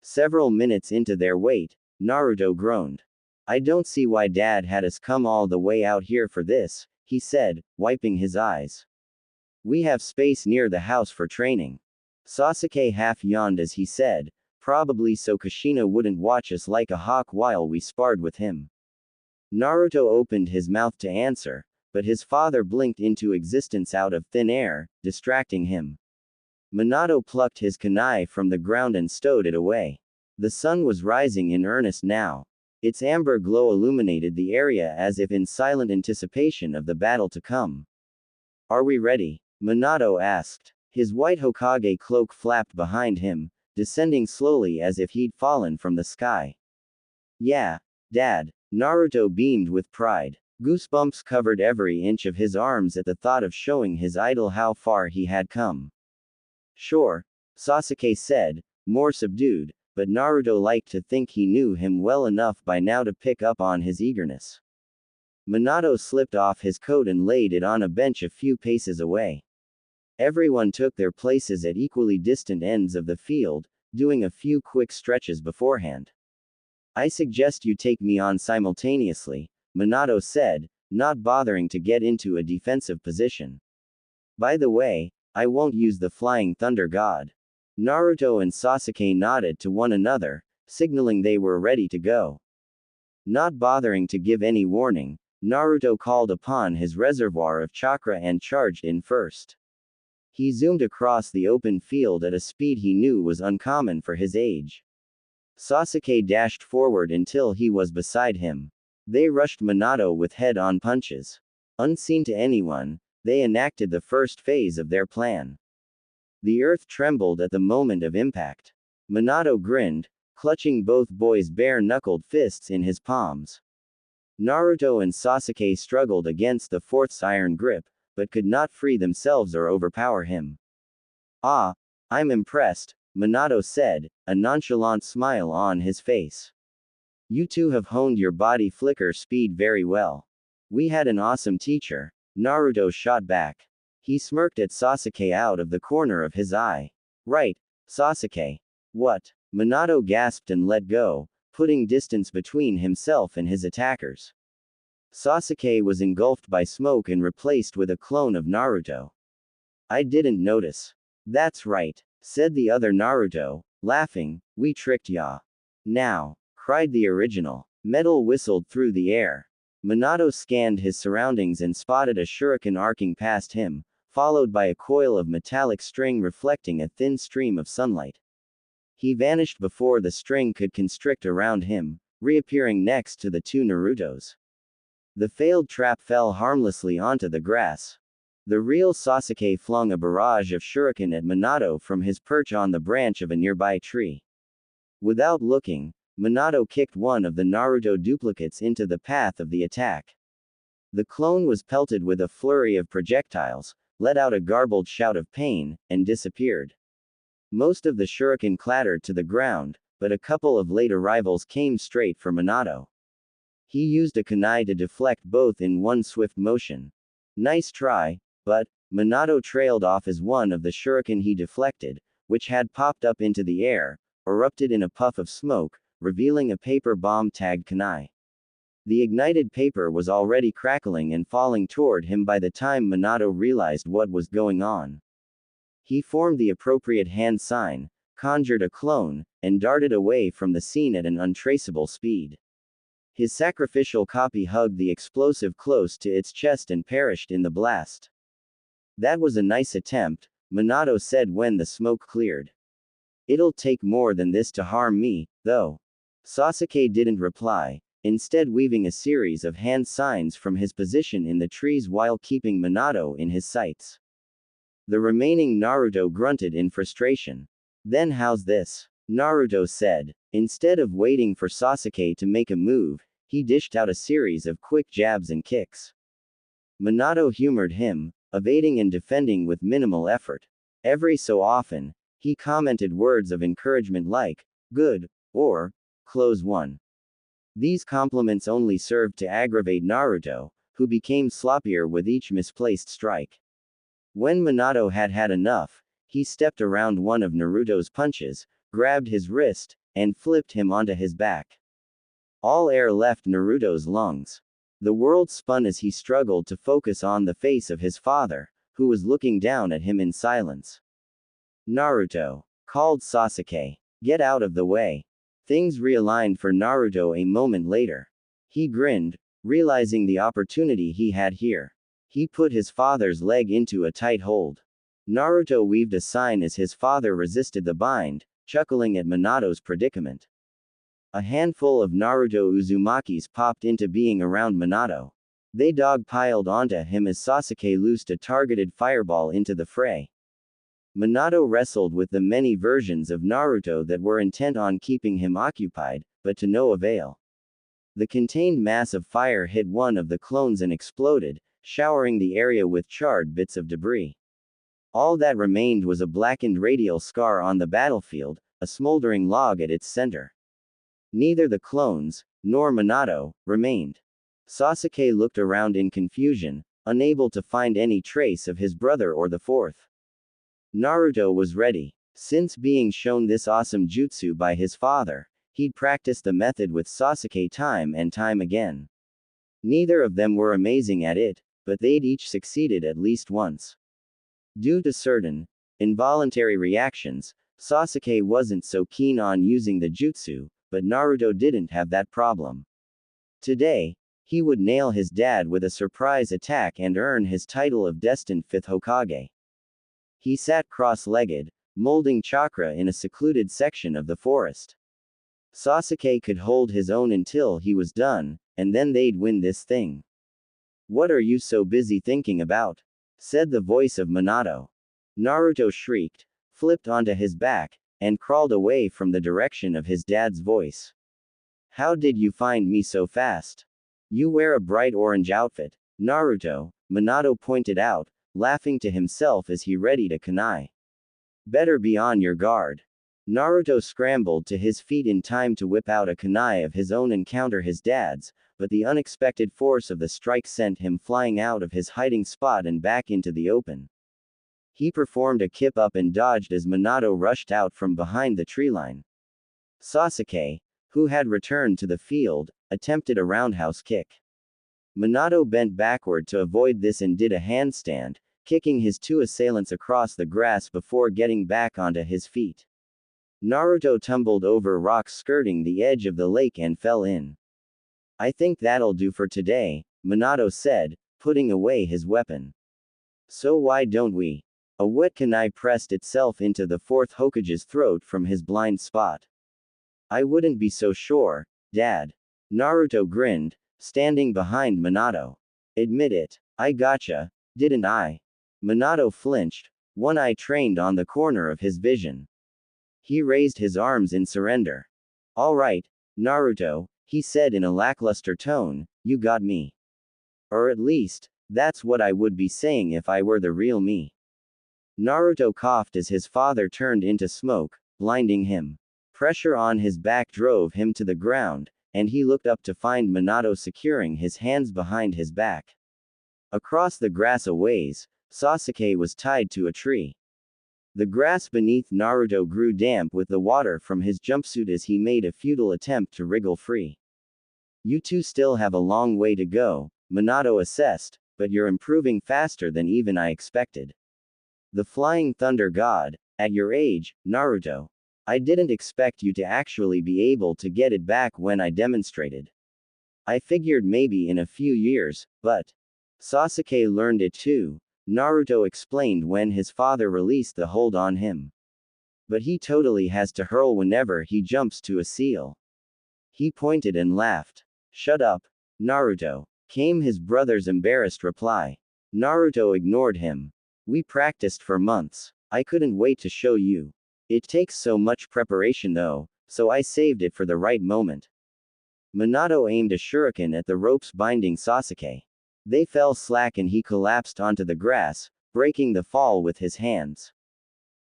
Several minutes into their wait, Naruto groaned. I don't see why Dad had us come all the way out here for this, he said, wiping his eyes. We have space near the house for training. Sasuke half yawned as he said, probably so Kushina wouldn't watch us like a hawk while we sparred with him. Naruto opened his mouth to answer, but his father blinked into existence out of thin air, distracting him. Minato plucked his kunai from the ground and stowed it away. The sun was rising in earnest now. Its amber glow illuminated the area as if in silent anticipation of the battle to come. Are we ready? Minato asked. His white Hokage cloak flapped behind him, descending slowly as if he'd fallen from the sky. Yeah, Dad. Naruto beamed with pride. Goosebumps covered every inch of his arms at the thought of showing his idol how far he had come. Sure, Sasuke said, more subdued, but Naruto liked to think he knew him well enough by now to pick up on his eagerness. Minato slipped off his coat and laid it on a bench a few paces away. Everyone took their places at equally distant ends of the field, doing a few quick stretches beforehand. I suggest you take me on simultaneously, Minato said, not bothering to get into a defensive position. By the way, I won't use the Flying Thunder God. Naruto and Sasuke nodded to one another, signaling they were ready to go. Not bothering to give any warning, Naruto called upon his reservoir of chakra and charged in first. He zoomed across the open field at a speed he knew was uncommon for his age. Sasuke dashed forward until he was beside him. They rushed Minato with head-on punches. Unseen to anyone, they enacted the first phase of their plan. The earth trembled at the moment of impact. Minato grinned, clutching both boys' bare-knuckled fists in his palms. Naruto and Sasuke struggled against the fourth's iron grip, but could not free themselves or overpower him. Ah, I'm impressed, Minato said, a nonchalant smile on his face. You two have honed your body flicker speed very well. We had an awesome teacher, Naruto shot back. He smirked at Sasuke out of the corner of his eye. Right, Sasuke. What? Minato gasped and let go, putting distance between himself and his attackers. Sasuke was engulfed by smoke and replaced with a clone of Naruto. I didn't notice. That's right, said the other Naruto, laughing, we tricked ya. Now, cried the original. Metal whistled through the air. Minato scanned his surroundings and spotted a shuriken arcing past him, followed by a coil of metallic string reflecting a thin stream of sunlight. He vanished before the string could constrict around him, reappearing next to the two Narutos. The failed trap fell harmlessly onto the grass. The real Sasuke flung a barrage of shuriken at Minato from his perch on the branch of a nearby tree. Without looking, Minato kicked one of the Naruto duplicates into the path of the attack. The clone was pelted with a flurry of projectiles, let out a garbled shout of pain, and disappeared. Most of the shuriken clattered to the ground, but a couple of late arrivals came straight for Minato. He used a kunai to deflect both in one swift motion. Nice try, but Minato trailed off as one of the shuriken he deflected, which had popped up into the air, erupted in a puff of smoke, revealing a paper bomb-tagged kunai. The ignited paper was already crackling and falling toward him by the time Minato realized what was going on. He formed the appropriate hand sign, conjured a clone, and darted away from the scene at an untraceable speed. His sacrificial copy hugged the explosive close to its chest and perished in the blast. That was a nice attempt, Minato said when the smoke cleared. It'll take more than this to harm me, though. Sasuke didn't reply, instead weaving a series of hand signs from his position in the trees while keeping Minato in his sights. The remaining Naruto grunted in frustration. Then how's this? Naruto said. Instead of waiting for Sasuke to make a move, he dished out a series of quick jabs and kicks. Minato humored him, evading and defending with minimal effort. Every so often, he commented words of encouragement like, "Good," or, "Close one." These compliments only served to aggravate Naruto, who became sloppier with each misplaced strike. When Minato had had enough, he stepped around one of Naruto's punches, grabbed his wrist, and flipped him onto his back. All air left Naruto's lungs. The world spun as he struggled to focus on the face of his father, who was looking down at him in silence. "Naruto," called Sasuke. "Get out of the way." Things realigned for Naruto a moment later. He grinned, realizing the opportunity he had here. He put his father's leg into a tight hold. Naruto weaved a sign as his father resisted the bind, chuckling at Minato's predicament. A handful of Naruto Uzumakis popped into being around Minato. They dog-piled onto him as Sasuke loosed a targeted fireball into the fray. Minato wrestled with the many versions of Naruto that were intent on keeping him occupied, but to no avail. The contained mass of fire hit one of the clones and exploded, showering the area with charred bits of debris. All that remained was a blackened radial scar on the battlefield, a smoldering log at its center. Neither the clones, nor Minato, remained. Sasuke looked around in confusion, unable to find any trace of his brother or the fourth. Naruto was ready. Since being shown this awesome jutsu by his father, he'd practiced the method with Sasuke time and time again. Neither of them were amazing at it, but they'd each succeeded at least once. Due to certain involuntary reactions, Sasuke wasn't so keen on using the jutsu, but Naruto didn't have that problem. Today, he would nail his dad with a surprise attack and earn his title of destined fifth Hokage. He sat cross-legged, molding chakra in a secluded section of the forest. Sasuke could hold his own until he was done, and then they'd win this thing. "What are you so busy thinking about?" said the voice of Minato. Naruto shrieked, flipped onto his back, and crawled away from the direction of his dad's voice. "How did you find me so fast? You wear a bright orange outfit, Naruto," Minato pointed out, laughing to himself as he readied a kunai. "Better be on your guard." Naruto scrambled to his feet in time to whip out a kunai of his own and counter his dad's, but the unexpected force of the strike sent him flying out of his hiding spot and back into the open. He performed a kip up and dodged as Minato rushed out from behind the treeline. Sasuke, who had returned to the field, attempted a roundhouse kick. Minato bent backward to avoid this and did a handstand, kicking his two assailants across the grass before getting back onto his feet. Naruto tumbled over rocks skirting the edge of the lake and fell in. "I think that'll do for today," Minato said, putting away his weapon. So why don't we? A wet kunai pressed itself into the fourth Hokage's throat from his blind spot. I wouldn't be so sure, Dad. Naruto grinned, standing behind Minato. Admit it. I gotcha, didn't I? Minato flinched, one eye trained on the corner of his vision. He raised his arms in surrender. All right, Naruto, he said in a lackluster tone, you got me. Or at least, that's what I would be saying if I were the real me. Naruto coughed as his father turned into smoke, blinding him. Pressure on his back drove him to the ground, and he looked up to find Minato securing his hands behind his back. Across the grass a ways, Sasuke was tied to a tree. The grass beneath Naruto grew damp with the water from his jumpsuit as he made a futile attempt to wriggle free. You two still have a long way to go, Minato assessed, but you're improving faster than even I expected. The Flying Thunder God, at your age, Naruto. I didn't expect you to actually be able to get it back when I demonstrated. I figured maybe in a few years, but Sasuke learned it too, Naruto explained when his father released the hold on him. But he totally has to hurl whenever he jumps to a seal. He pointed and laughed. Shut up, Naruto, came his brother's embarrassed reply. Naruto ignored him. We practiced for months. I couldn't wait to show you. It takes so much preparation though, so I saved it for the right moment. Minato aimed a shuriken at the ropes binding Sasuke. They fell slack and he collapsed onto the grass, breaking the fall with his hands.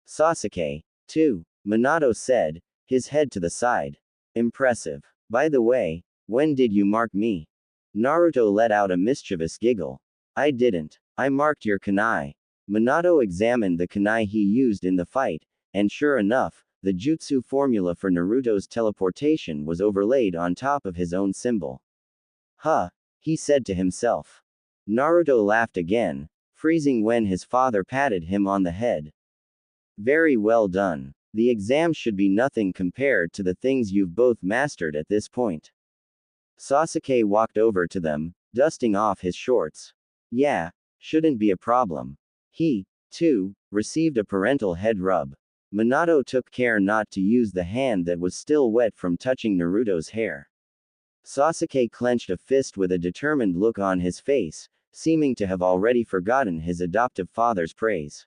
Sasuke, too, Minato said, his head to the side. Impressive. By the way, when did you mark me? Naruto let out a mischievous giggle. I didn't. I marked your kunai. Minato examined the kunai he used in the fight, and sure enough, the jutsu formula for Naruto's teleportation was overlaid on top of his own symbol. Huh, he said to himself. Naruto laughed again, freezing when his father patted him on the head. Very well done. The exam should be nothing compared to the things you've both mastered at this point. Sasuke walked over to them, dusting off his shorts. Yeah, shouldn't be a problem. He, too, received a parental head rub. Minato took care not to use the hand that was still wet from touching Naruto's hair. Sasuke clenched a fist with a determined look on his face, seeming to have already forgotten his adoptive father's praise.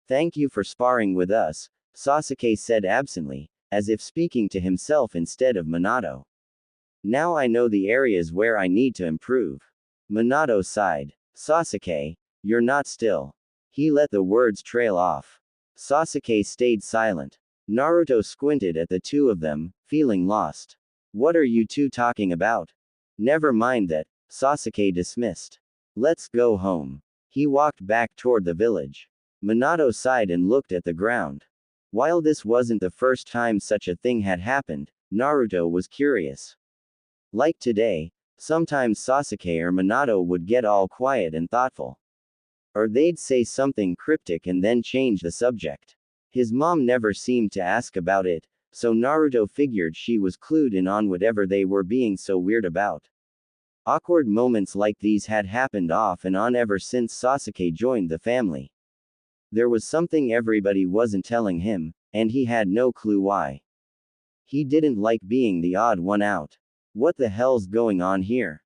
Thank you for sparring with us, Sasuke said absently, as if speaking to himself instead of Minato. Now I know the areas where I need to improve. Minato sighed. Sasuke, you're not still. He let the words trail off. Sasuke stayed silent. Naruto squinted at the two of them, feeling lost. What are you two talking about? Never mind that, Sasuke dismissed. Let's go home. He walked back toward the village. Minato sighed and looked at the ground. While this wasn't the first time such a thing had happened, Naruto was curious. Like today, sometimes Sasuke or Minato would get all quiet and thoughtful. Or they'd say something cryptic and then change the subject. His mom never seemed to ask about it, so Naruto figured she was clued in on whatever they were being so weird about. Awkward moments like these had happened off and on ever since Sasuke joined the family. There was something everybody wasn't telling him, and he had no clue why. He didn't like being the odd one out. What the hell's going on here?